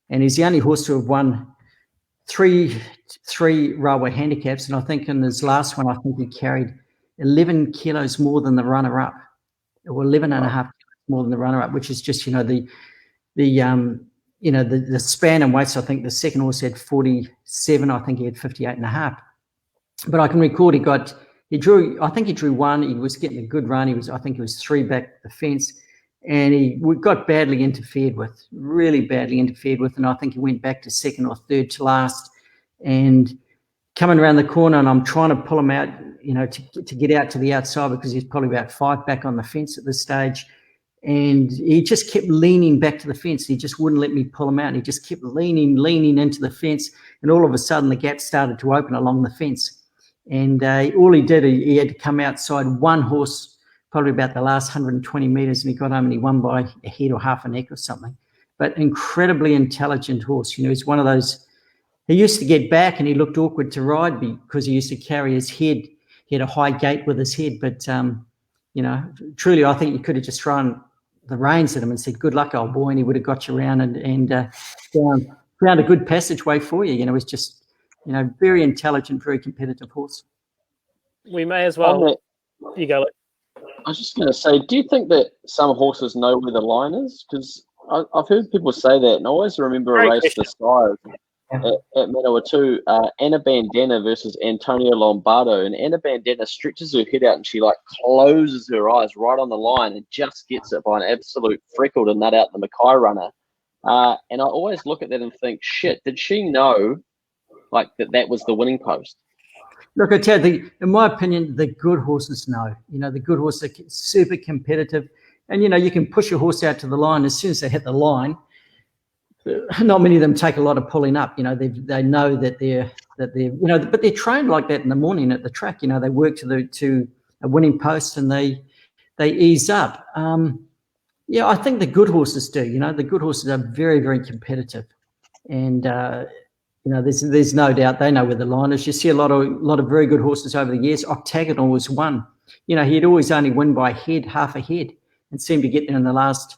[SPEAKER 3] And he's the only horse to have won three railway handicaps. And I think in his last one, he carried 11 kilos more than the runner-up, or 11 and a half kilos more than the runner-up, which is just, the span and weights. I think the second horse had 47. I think he had 58 and a half. But I can record he drew one. He was getting a good run. He was 3 back the fence, and he got badly interfered with, really badly interfered with. And I think he went back to second or third to last, and coming around the corner, and I'm trying to pull him out, to get out to the outside, because he's probably about 5 back on the fence at this stage. And he just kept leaning back to the fence. He just wouldn't let me pull him out. And he just kept leaning into the fence. And all of a sudden, the gap started to open along the fence. And all he did, he had to come outside one horse, probably about the last 120 metres, and he got home and he won by a head or half a neck or something. But incredibly intelligent horse. He's one of those. He used to get back and he looked awkward to ride because he used to carry his head. He had a high gait with his head. But, truly, I think you could have just thrown the reins at him and said, "Good luck, old boy," and he would have got you around and found a good passageway for you. It was just, very intelligent, very competitive horse.
[SPEAKER 2] We may as well. You go.
[SPEAKER 4] I was just going to say, do you think that some horses know where the line is? Because I've heard people say that, and I always remember a race this size at Manawatu, Anna Bandana versus Antonio Lombardo, and Anna Bandana stretches her head out and she closes her eyes right on the line and just gets it by an absolute freckle to nut out the Mackay runner. And I always look at that and think, shit, did she know that was the winning post?
[SPEAKER 3] Look, I tell you, in my opinion, the good horses know. The good horses are super competitive, and you can push a horse out to the line. As soon as they hit the line, not many of them take a lot of pulling up. They know that they're but they're trained like that in the morning at the track. They work to a winning post and they ease up. I think the good horses do. The good horses are very, very competitive, and there's no doubt they know where the line is. You see a lot of very good horses over the years. Octagonal was one. He'd always only win by half a head, and seemed to get there in the last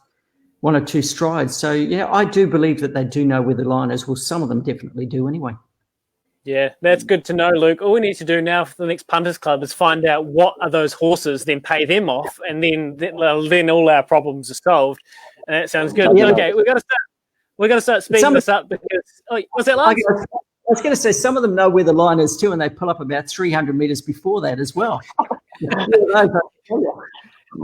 [SPEAKER 3] 1 or 2 strides. So, I do believe that they do know where the line is. Well, some of them definitely do anyway.
[SPEAKER 2] Yeah, that's good to know, Luke. All we need to do now for the next Punters Club is find out what are those horses, then pay them off, and then all our problems are solved. And that sounds good. Yeah. Okay, we've got to start. We're going to start speeding this up because what's that, Lance?
[SPEAKER 3] I was going to say some of them know where the line is too, and they pull up about 300 meters before that as well.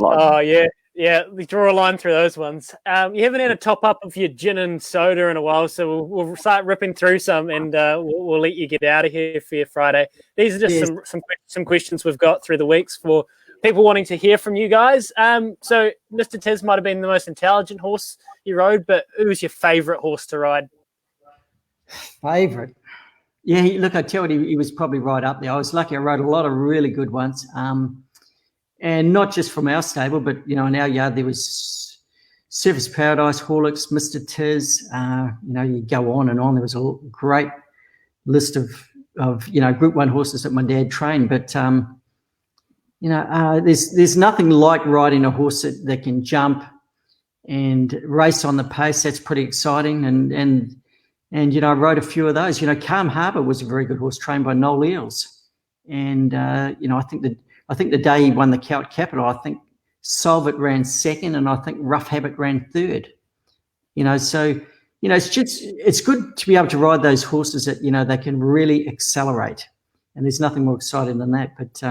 [SPEAKER 2] Oh yeah. Yeah, we draw a line through those ones. You haven't had a top up of your gin and soda in a while, so we'll start ripping through some, and we'll let you get out of here for your Friday. These are just some questions we've got through the weeks for people wanting to hear from you guys. So Mr. Tiz might have been the most intelligent horse you rode, but who was your favourite horse to ride?
[SPEAKER 3] Favourite? Yeah, look, I tell you, he was probably right up there. I was lucky. I rode a lot of really good ones. And not just from our stable, but, in our yard there was Surfers Paradise, Horlicks, Mr. Tiz. You go on and on. There was a great list of Group 1 horses that my dad trained. But, there's nothing like riding a horse that can jump and race on the pace. That's pretty exciting. And I rode a few of those. Calm Harbour was a very good horse trained by Noel Eels. And, I think the day he won the Celt Capital, I think Solvit ran second, and I think Rough Habit ran third. It's good to be able to ride those horses that they can really accelerate, and there's nothing more exciting than that. But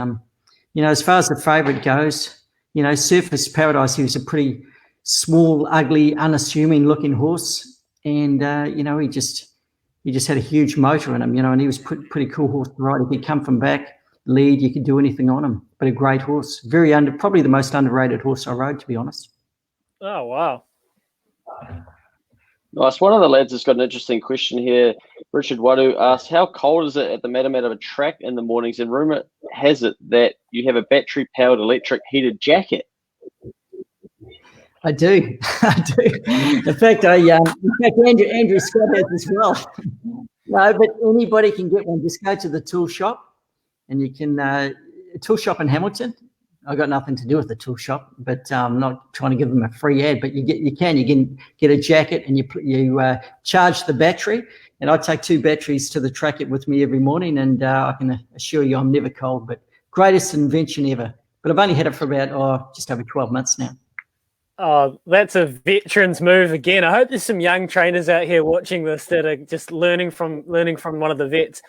[SPEAKER 3] as far as the favourite goes, Surfers Paradise, he was a pretty small, ugly, unassuming looking horse, and he just had a huge motor in him, and he was pretty cool horse to ride. If he'd come from back lead, you could do anything on him, but a great horse. Probably the most underrated horse I rode, to be honest.
[SPEAKER 2] Oh, wow.
[SPEAKER 4] Nice. One of the lads has got an interesting question here. Richard Wadu asked, how cold is it at the Matamata track in the mornings? And rumour has it that you have a battery-powered electric heated jacket.
[SPEAKER 3] I do. In fact, Andrew Scott has as well. No, but anybody can get one. Just go to the tool shop. And you can tool shop in Hamilton. I've got nothing to do with the tool shop, but I'm not trying to give them a free ad. But you can get a jacket, and you charge the battery. And I take 2 batteries to the track with me every morning, and I can assure you I'm never cold. But greatest invention ever. But I've only had it for about just over 12 months now.
[SPEAKER 2] Oh, that's a veteran's move again. I hope there's some young trainers out here watching this that are just learning from one of the vets.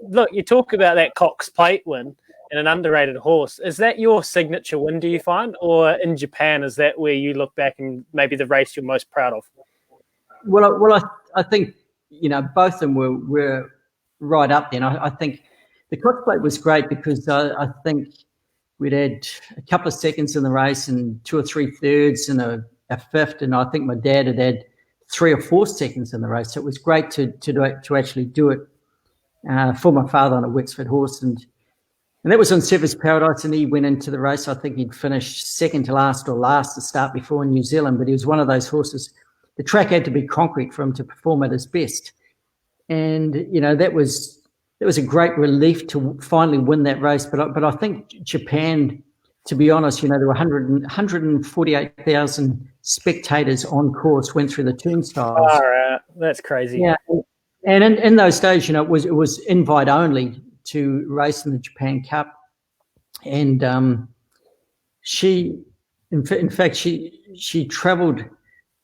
[SPEAKER 2] Look, you talk about that Cox Plate win and an underrated horse. Is that your signature win, do you find? Or in Japan, is that where you look back and maybe the race you're most proud of?
[SPEAKER 3] Well, I think, both of them were right up there. And I think the Cox Plate was great because I think we'd had a couple of seconds in the race and 2 or 3 thirds and a fifth, and I think my dad had 3 or 4 seconds in the race. So it was great to actually do it for my father on a Wexford horse, and that was on Surfers Paradise. And he went into the race. I think he'd finished second to last or last to start before in New Zealand, but he was one of those horses. The track had to be concrete for him to perform at his best, and that was a great relief to finally win that race. But I think Japan, to be honest, there were 148,000 spectators on course, went through the turnstiles.
[SPEAKER 2] All right, that's crazy.
[SPEAKER 3] Yeah, and in those days, it was invite only to race in the Japan Cup, and she travelled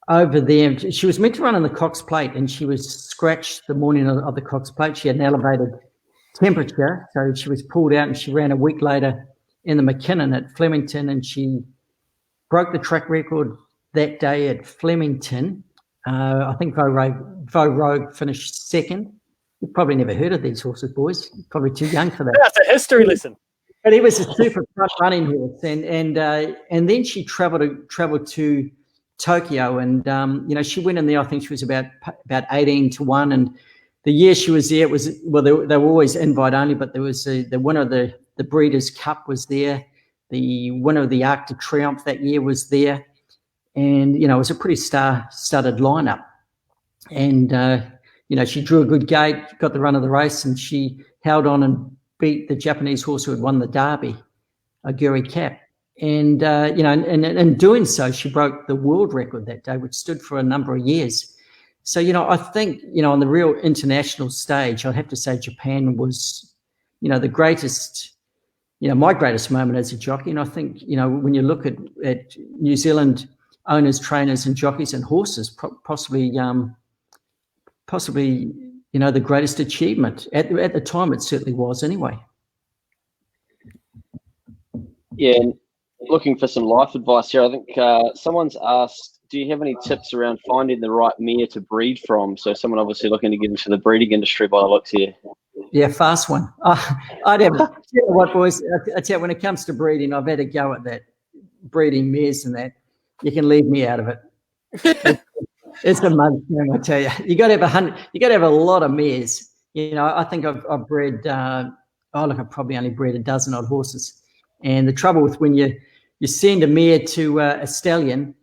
[SPEAKER 3] over there. She was meant to run on the Cox Plate, and she was scratched the morning of the Cox Plate. She had an elevated temperature, so she was pulled out, and she ran a week later in the McKinnon at Flemington, and she broke the track record that day at Flemington. I think Vo Rogue finished second. You've probably never heard of these horses, boys. You're probably too young for that.
[SPEAKER 2] That's a history lesson.
[SPEAKER 3] But he was a super front running horse, and then she travelled to Tokyo, and she went in there. I think she was about 18-1, and the year she was there, they were always invite only, but there was the winner of the Breeders' Cup was there, the winner of the Arc de Triomphe that year was there, and it was a pretty star-studded lineup, and she drew a good gate, got the run of the race, and she held on and beat the Japanese horse who had won the Derby, Aguri Cap. And, in doing so, she broke the world record that day, which stood for a number of years. So, I think, on the real international stage, I'd have to say Japan was, the greatest, my greatest moment as a jockey. And I think, when you look at New Zealand owners, trainers, and jockeys and horses. Possibly, the greatest achievement at the time. It certainly was, anyway.
[SPEAKER 4] Yeah, and looking for some life advice here. I think someone's asked, do you have any tips around finding the right mare to breed from? So someone obviously looking to get into the breeding industry by the looks here.
[SPEAKER 3] Yeah, fast one. I'd have, you know what, boys, I tell you, when it comes to breeding, I've had a go at that, breeding mares and that. You can leave me out of it. It's a mud thing, I tell you. You got to have 100. You got to have a lot of mares. You know, I think I've bred. I've probably only bred a dozen odd horses. And the trouble with when you send a mare to a stallion,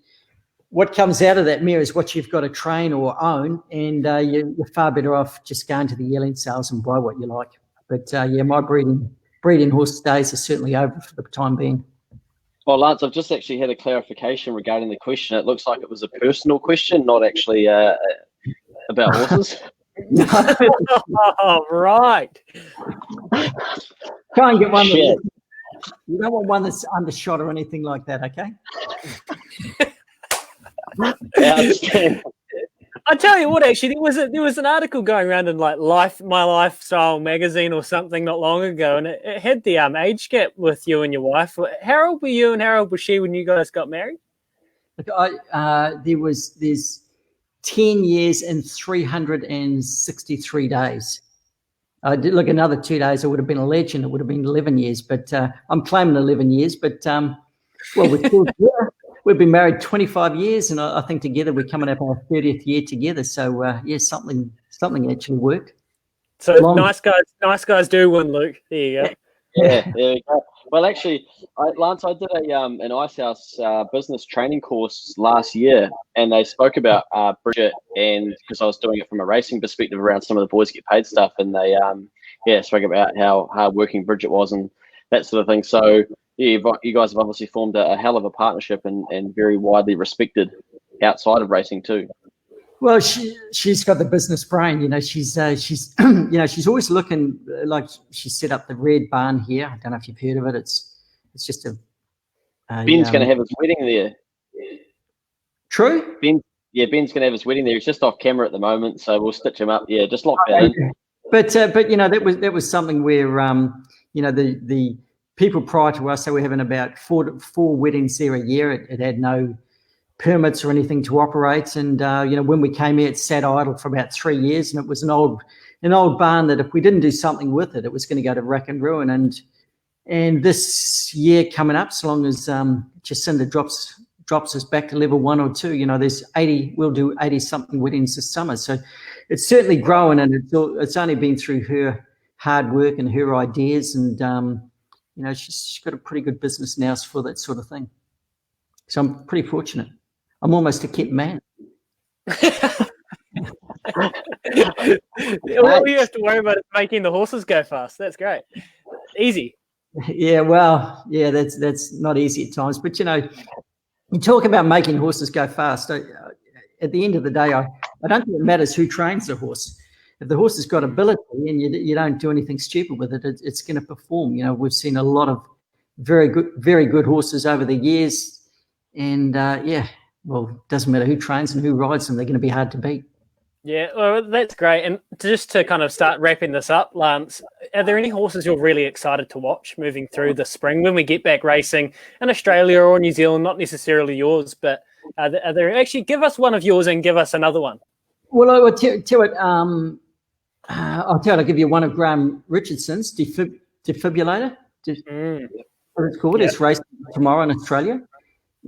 [SPEAKER 3] what comes out of that mare is what you've got to train or own, and you're far better off just going to the yearling sales and buy what you like. But my breeding horse days are certainly over for the time being.
[SPEAKER 4] Well, Lance, I've just actually had a clarification regarding the question. It looks like it was a personal question, not actually about horses.
[SPEAKER 2] Oh, right.
[SPEAKER 3] Try and get one. You don't want one that's undershot or anything like that, okay?
[SPEAKER 2] I tell you what, actually, there was an article going around in like My Lifestyle magazine or something not long ago, and it had the age gap with you and your wife. How old were you and how old was she when you guys got married?
[SPEAKER 3] Look, there's 10 years and 363 days. I did look another 2 days. I would have been a legend. It would have been 11 years, but I'm claiming 11 years. But we've been married 25 years, and I think together we're coming up our 30th year together. So something actually worked.
[SPEAKER 2] So nice guys do win, Luke. There you go.
[SPEAKER 4] Yeah, there we go. Well, actually, Lance, I did an Icehouse business training course last year, and they spoke about Bridget, and because I was doing it from a racing perspective around some of the boys get paid stuff, and they spoke about how hardworking Bridget was and that sort of thing. So yeah, you guys have obviously formed a hell of a partnership and very widely respected outside of racing too.
[SPEAKER 3] Well, she's got the business brain, you know. She's she's always looking, like she set up the Red Barn here. I don't know if you've heard of it. It's just a
[SPEAKER 4] Ben's going to have his wedding there.
[SPEAKER 3] True.
[SPEAKER 4] Ben's going to have his wedding there. He's just off camera at the moment, so we'll stitch him up. Yeah, just lock that in.
[SPEAKER 3] But that was something where the people prior to us, they were having about four weddings there a year. It had no permits or anything to operate, and when we came here, it sat idle for about 3 years, and it was an old barn that if we didn't do something with it, it was going to go to wreck and ruin. And this year coming up, so long as Jacinda drops us back to level 1 or 2, there's 80. We'll do 80 something weddings this summer, so it's certainly growing, and it's only been through her hard work and her ideas, and she's got a pretty good business now for that sort of thing. So I'm pretty fortunate. I'm almost a kept man.
[SPEAKER 2] All you have to worry about is making the horses go fast. That's great. Easy.
[SPEAKER 3] Yeah, well, yeah, that's not easy at times. But, you talk about making horses go fast. At the end of the day, I don't think it matters who trains the horse. If the horse has got ability and you don't do anything stupid with it, it's going to perform. We've seen a lot of very good horses over the years. And, well, it doesn't matter who trains and who rides them. They're going to be hard to beat.
[SPEAKER 2] Yeah, well, that's great. And just to kind of start wrapping this up, Lance, are there any horses you're really excited to watch moving through the spring when we get back racing in Australia or New Zealand? Not necessarily yours, but are there actually, give us one of yours and give us another one.
[SPEAKER 3] Well, I'll tell it. I'll give you one of Graham Richardson's defibrillator. What it's called. It's racing tomorrow in Australia.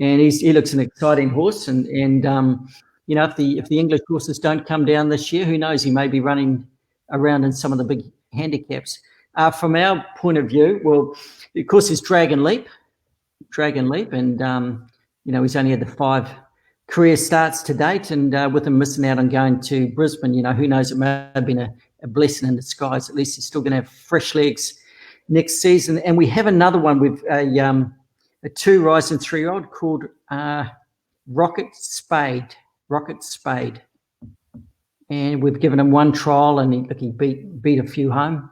[SPEAKER 3] And he looks an exciting horse, and if the English horses don't come down this year, who knows? He may be running around in some of the big handicaps. From our point of view, well, of course, there's Dragon Leap, and he's only had the 5 career starts to date, and with him missing out on going to Brisbane, who knows? It may have been a blessing in disguise. At least he's still going to have fresh legs next season. And we have another one with a 2 rising 3-year-old called Rocket Spade. And we've given him 1 trial, and he beat a few home.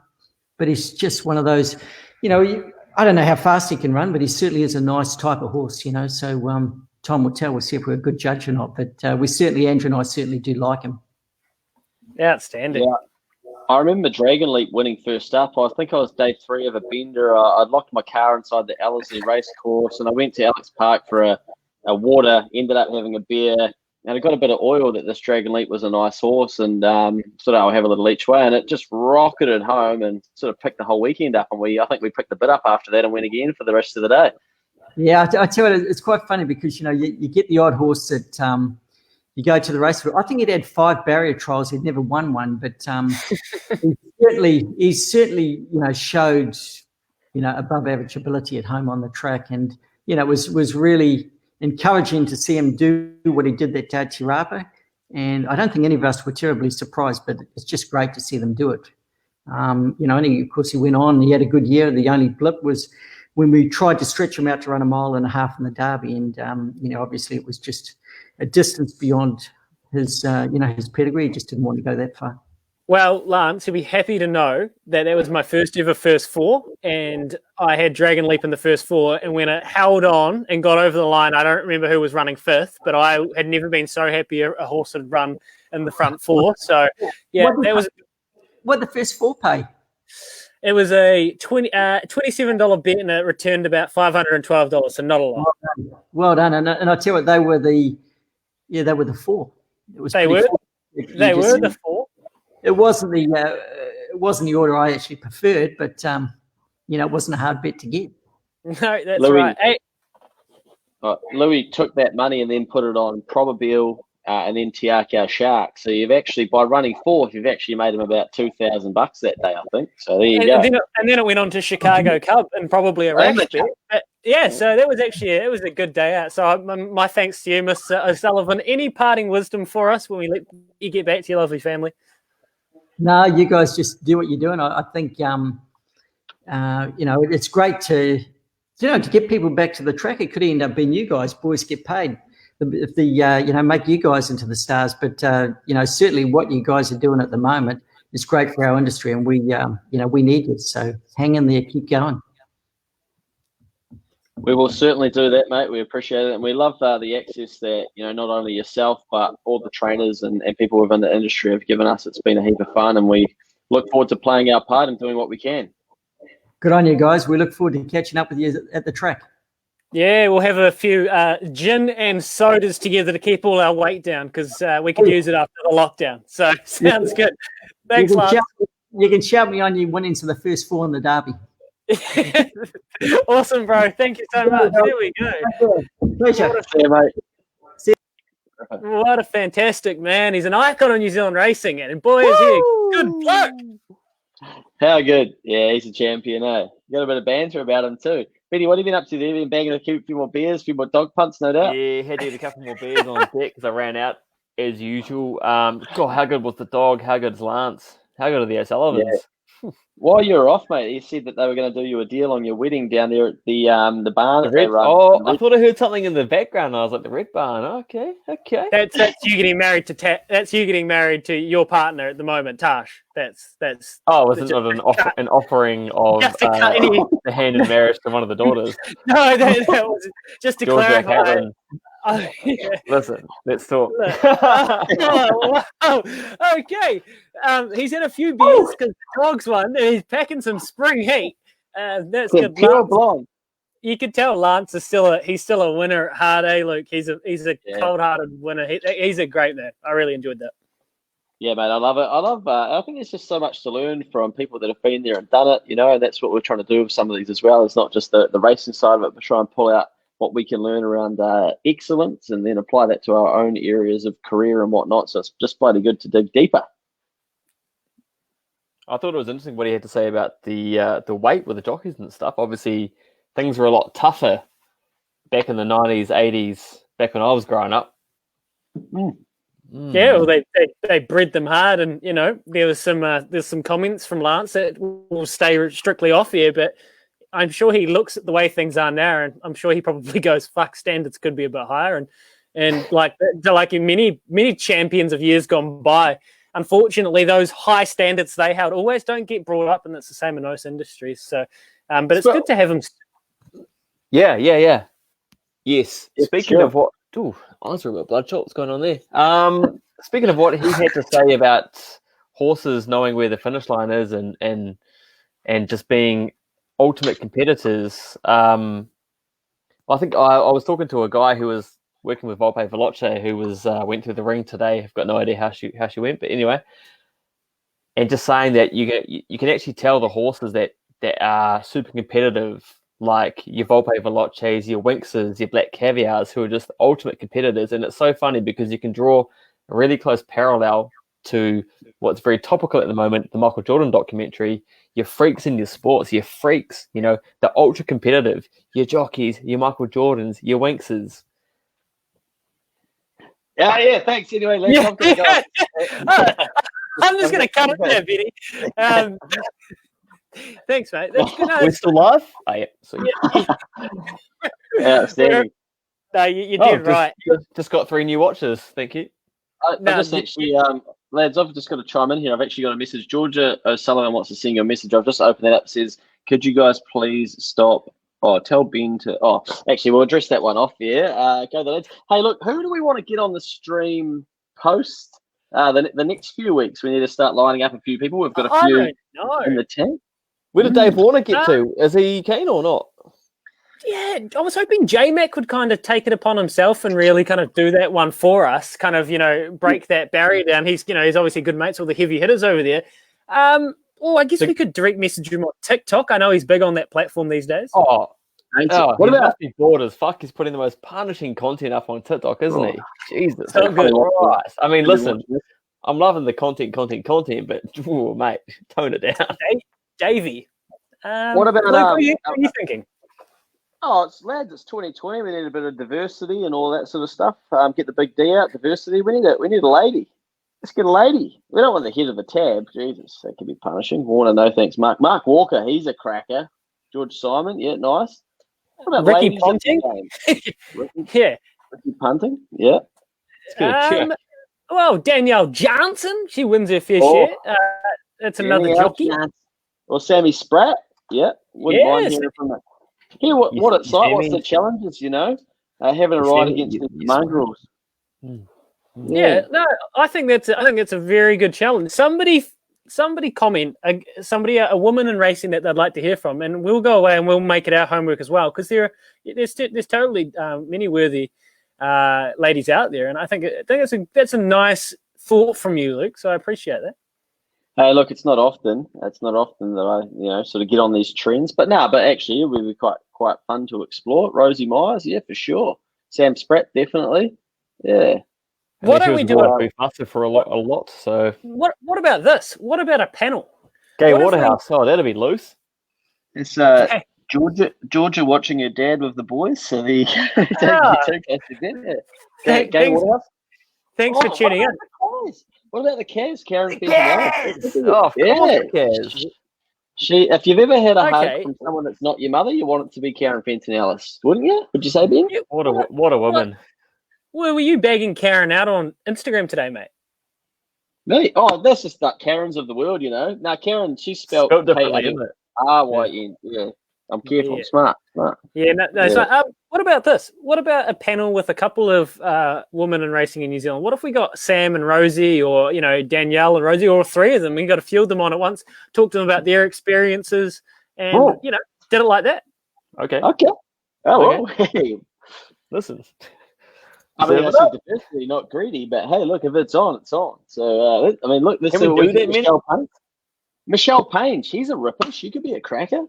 [SPEAKER 3] But he's just one of those, I don't know how fast he can run, but he certainly is a nice type of horse, So time will tell. We'll see if we're a good judge or not. But Andrew and I certainly do like him.
[SPEAKER 2] Outstanding.
[SPEAKER 4] Yeah. I remember Dragon Leap winning first up. I think I was day 3 of a bender. I'd locked my car inside the Ellerslie race course, and I went to Alex Park for a water, ended up having a beer, and I got a bit of oil that this Dragon Leap was a nice horse, and sort of I'll have a little each way, and it just rocketed home and sort of picked the whole weekend up, and I think we picked the bit up after that and went again for the rest of the day.
[SPEAKER 3] Yeah, I tell you, it's quite funny because, you get the odd horse that you go to the race. I think he'd had 5 barrier trials. He'd never won one, but he certainly showed, above average ability at home on the track. And, it was really encouraging to see him do what he did that day at Tirapa. And I don't think any of us were terribly surprised, but it's just great to see them do it. And of course, he went on. He had a good year. The only blip was when we tried to stretch him out to run a mile and a half in the Derby. And, obviously it was just a distance beyond his pedigree. He just didn't want to go that far.
[SPEAKER 2] Well, Lance, you'll be happy to know that was my first ever first 4, and I had Dragon Leap in the first 4, and when it held on and got over the line, I don't remember who was running 5th, but I had never been so happy a horse had run in the front 4. So, yeah,
[SPEAKER 3] What did the first 4 pay?
[SPEAKER 2] It was a $27 bet, and it returned about $512, so not a lot.
[SPEAKER 3] Well done. And I tell you what, they were the 4.
[SPEAKER 2] They were the 4.
[SPEAKER 3] It wasn't the order I actually preferred, but it wasn't a hard bet to get.
[SPEAKER 2] No, that's right. Hey.
[SPEAKER 4] Louis took that money and then put it on Probabile and then Tiako Shark. So you've actually, by running 4th, you've actually made him about $2,000 that day, I think. So there you go.
[SPEAKER 2] And then it went on to Chicago Cup and probably a race bet. Yeah, so that was actually it was a good day out. So my thanks to you, Mr. O'Sullivan. Any parting wisdom for us when we let you get back to your lovely family?
[SPEAKER 3] No, you guys just do what you're doing. I think it's great to get people back to the track. It could end up being you guys, boys get paid. If make you guys into the stars, but certainly what you guys are doing at the moment is great for our industry, and we need it. So hang in there, keep going.
[SPEAKER 4] We will certainly do that, mate. We appreciate it, and we love the access that not only yourself but all the trainers and people within the industry have given us. It's been a heap of fun, and we look forward to playing our part and doing what we can.
[SPEAKER 3] Good on you guys. We look forward to catching up with you at the track.
[SPEAKER 2] Yeah, we'll have a few gin and sodas together to keep all our weight down because we could use it after the lockdown. So sounds good. Thanks, Lance.
[SPEAKER 3] You can shout me on you winning to the first 4 in the Derby.
[SPEAKER 2] Awesome, bro. Thank you so much. There we go.
[SPEAKER 3] Pleasure.
[SPEAKER 4] See you, mate.
[SPEAKER 2] What a fantastic man. He's an icon of New Zealand racing, and boy, is he a good bloke.
[SPEAKER 4] How good. Yeah, he's a champion, eh? Got a bit of banter about him too. Betty, what have you been up to there? Been banging a few more beers, a few more dog punts, no doubt?
[SPEAKER 1] Yeah, had to get a couple more beers on deck because I ran out as usual. God, how good was the dog? How good is Lance? How good are the O'Sullivans?
[SPEAKER 4] Yeah. While you were off, mate, you said that they were going to do you a deal on your wedding down there at the barn.
[SPEAKER 1] The Red, I thought I heard something in the background. I was like, the Red Barn. Okay.
[SPEAKER 2] That's you getting married to that's you getting married to your partner at the moment, Tash. That's.
[SPEAKER 1] Oh, was it an offering of the hand in marriage to one of the daughters?
[SPEAKER 2] No, that was just to
[SPEAKER 1] Georgia
[SPEAKER 2] clarify.
[SPEAKER 1] Catlin.
[SPEAKER 2] Oh, yeah.
[SPEAKER 1] Listen, let's talk.
[SPEAKER 2] Okay. He's had a few beers because the dog's won. He's packing some spring heat. That's good. You could tell Lance is still a winner at heart, eh, Luke? He's a cold-hearted winner. He's a great man. I really enjoyed that.
[SPEAKER 4] Yeah, mate, I love it. I think there's just so much to learn from people that have been there and done it, and that's what we're trying to do with some of these as well. It's not just the racing side of it, but try and pull out what we can learn around excellence and then apply that to our own areas of career and whatnot. So it's just bloody good to dig deeper.
[SPEAKER 1] I thought it was interesting what he had to say about the weight with the jockeys and stuff. Obviously, things were a lot tougher back in the 90s, 80s, back when I was growing up.
[SPEAKER 2] Yeah, well, they bred them hard, and there's some comments from Lance that will stay strictly off here, but I'm sure he looks at the way things are now, and I'm sure he probably goes, "Fuck, standards could be a bit higher." And like in many champions of years gone by, unfortunately, those high standards they held always don't get brought up, and it's the same in most industries. So, but it's good to have them.
[SPEAKER 1] Yeah. Yes. Speaking of what Ooh, eyes are a bit bloodshot. What's going on there? Speaking of what he had to say about horses knowing where the finish line is and just being ultimate competitors, I think I was talking to a guy who was working with Volpe Veloce, who went through the ring today. I've got no idea how she went, but anyway, and just saying that you can actually tell the horses that are super competitive, like your Volpe Veloces, your Winxes, your Black Caviars, who are just ultimate competitors. And it's so funny because you can draw a really close parallel to what's very topical at the moment, the Michael Jordan documentary. Your freaks in your sports, your freaks, the ultra competitive, your jockeys, your Michael Jordans, your Winxes.
[SPEAKER 4] Yeah, thanks. Anyway, let's
[SPEAKER 2] I'm just going to cut it there, Benny. Thanks, mate. That's good.
[SPEAKER 1] We're still live? Oh, yeah.
[SPEAKER 4] Outstanding.
[SPEAKER 2] No, you did right.
[SPEAKER 1] Just got 3 new watches. Thank you.
[SPEAKER 4] Lads, I've just got to chime in here. I've actually got a message. Georgia O'Sullivan wants to send you a message. I've just opened it up. It says, could you guys please stop? Tell Ben to... actually, we'll address that one off. Yeah. Go the lads. Hey, look, who do we want to get on the stream post the next few weeks? We need to start lining up a few people. We've got a few in the tank.
[SPEAKER 1] Where did Dave Warner get to? Is he keen or not?
[SPEAKER 2] Yeah, I was hoping J-Mac would kind of take it upon himself and really kind of do that one for us, kind of, break that barrier down. He's obviously good mates with the heavy hitters over there. I guess we could direct message him on TikTok. I know he's big on that platform these days.
[SPEAKER 1] What about he bored as fuck? He's putting the most punishing content up on TikTok, isn't he? Jesus.
[SPEAKER 2] So good.
[SPEAKER 1] Christ. I mean, listen, I'm loving the content, but mate, tone it down.
[SPEAKER 2] Davey.
[SPEAKER 4] What about
[SPEAKER 2] Luke, what are you thinking?
[SPEAKER 4] It's 2020. We need a bit of diversity and all that sort of stuff. Get the big D out, diversity. We need a lady. Let's get a lady. We don't want the head of the tab. Jesus, that could be punishing. Warner, no thanks. Mark Walker, he's a cracker. George Simon, yeah, nice. What about
[SPEAKER 2] Ricky Ponting? Yeah.
[SPEAKER 4] Ricky Ponting, yeah.
[SPEAKER 2] Well, Danielle Johnson, she wins her fair share. That's another jockey.
[SPEAKER 4] Or Sammy Spratt, yeah. Wouldn't mind hearing from that. Hear what it's like. What's the challenges? Having a ride against the mongrels.
[SPEAKER 2] Yeah, no, I think that's a very good challenge. Somebody comment, a woman in racing that they'd like to hear from, and we'll go away and we'll make it our homework as well, because there's totally many worthy ladies out there, and I think that's a nice thought from you, Luke. So I appreciate that.
[SPEAKER 4] Hey, look, it's not often that I, sort of get on these trends, but actually it would be quite fun to explore. Rosie Myers, yeah, for sure. Sam Spratt, definitely, yeah.
[SPEAKER 2] Why don't we do
[SPEAKER 1] it faster for a lot? So
[SPEAKER 2] what about this? What about a panel?
[SPEAKER 1] Gay Waterhouse. That'll be loose.
[SPEAKER 4] It's Georgia watching her dad with the boys. So Gay Waterhouse.
[SPEAKER 2] Thanks for tuning in.
[SPEAKER 4] What about the Kaz, Karen?
[SPEAKER 1] Kaz.
[SPEAKER 4] If you've ever had a hug from someone that's not your mother, you want it to be Karen Fenton-Ellis, wouldn't you? Would you say, Ben?
[SPEAKER 1] What a woman.
[SPEAKER 2] Well, were you bagging Karen out on Instagram today, mate?
[SPEAKER 4] Me? That's just like Karens of the world, Now, Karen, she's spelled
[SPEAKER 1] differently, isn't it?
[SPEAKER 4] R-Y-N. Yeah. I'm careful.
[SPEAKER 2] Yeah.
[SPEAKER 4] Smart.
[SPEAKER 2] Yeah, no. So, what about this? What about a panel with a couple of women in racing in New Zealand? What if we got Sam and Rosie, or Danielle and Rosie, or 3 of them? We got a few of them on at once. Talk to them about their experiences, and did it like that.
[SPEAKER 1] Okay.
[SPEAKER 4] Oh, well, hey,
[SPEAKER 1] listen.
[SPEAKER 4] I mean, I said diversity, not greedy, but hey, look, if it's on, it's on. So, look, this is Michelle Payne. She's a ripper. She could be a cracker.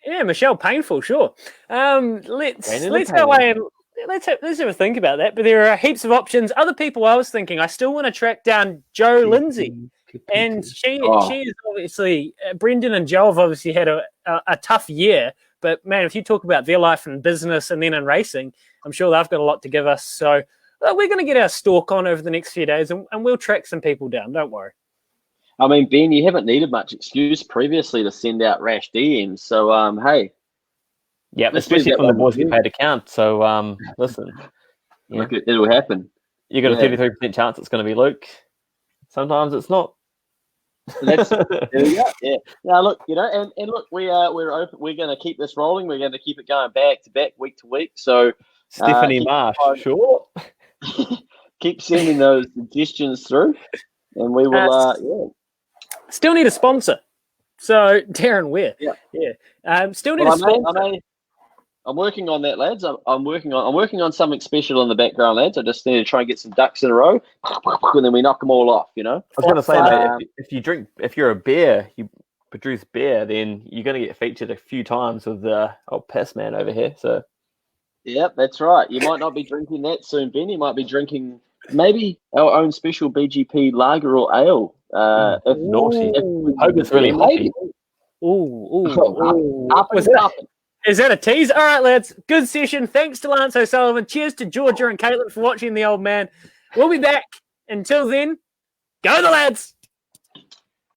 [SPEAKER 2] Yeah, Michelle Painful, sure. Let's go away and let's have a think about that. But there are heaps of options. Other people I was thinking, I still want to track down Joe Lindsay. And she is obviously, Brendan and Joe have obviously had a tough year. But, man, if you talk about their life in business and then in racing, I'm sure they've got a lot to give us. So we're going to get our stalk on over the next few days, and we'll track some people down. Don't worry.
[SPEAKER 4] I mean, Ben, you haven't needed much excuse previously to send out rash DMs. So, hey.
[SPEAKER 1] Yeah, especially from the boys get paid to count. So, listen.
[SPEAKER 4] Yeah. Look, it'll happen.
[SPEAKER 1] You got a 33% chance it's going to be Luke. Sometimes it's not.
[SPEAKER 4] There we go. Yeah. Now, look, and look, we're open. We're going to keep this rolling. We're going to keep it going back to back, week to week. So,
[SPEAKER 1] Stephanie Marsh, sure.
[SPEAKER 4] keep sending those suggestions through, and we will.
[SPEAKER 2] Still need a sponsor. So Darren Weir. Yeah. Still need a sponsor.
[SPEAKER 4] I'm working on that, lads. I'm working on something special in the background, lads. I just need to try and get some ducks in a row, and then we knock them all off. You know.
[SPEAKER 1] I was going to say, mate, if you're a bear, you produce beer, then you're going to get featured a few times with the old piss man over here. So.
[SPEAKER 4] Yep, that's right. You might not be drinking that soon, Ben. You might be drinking maybe our own special BGP lager or ale. If
[SPEAKER 1] naughty. Hope it's really hoppy.
[SPEAKER 4] Up and up.
[SPEAKER 2] Is that a tease? All right, lads. Good session. Thanks to Lance O'Sullivan. Cheers to Georgia and Caitlin for watching the old man. We'll be back. Until then, go the lads.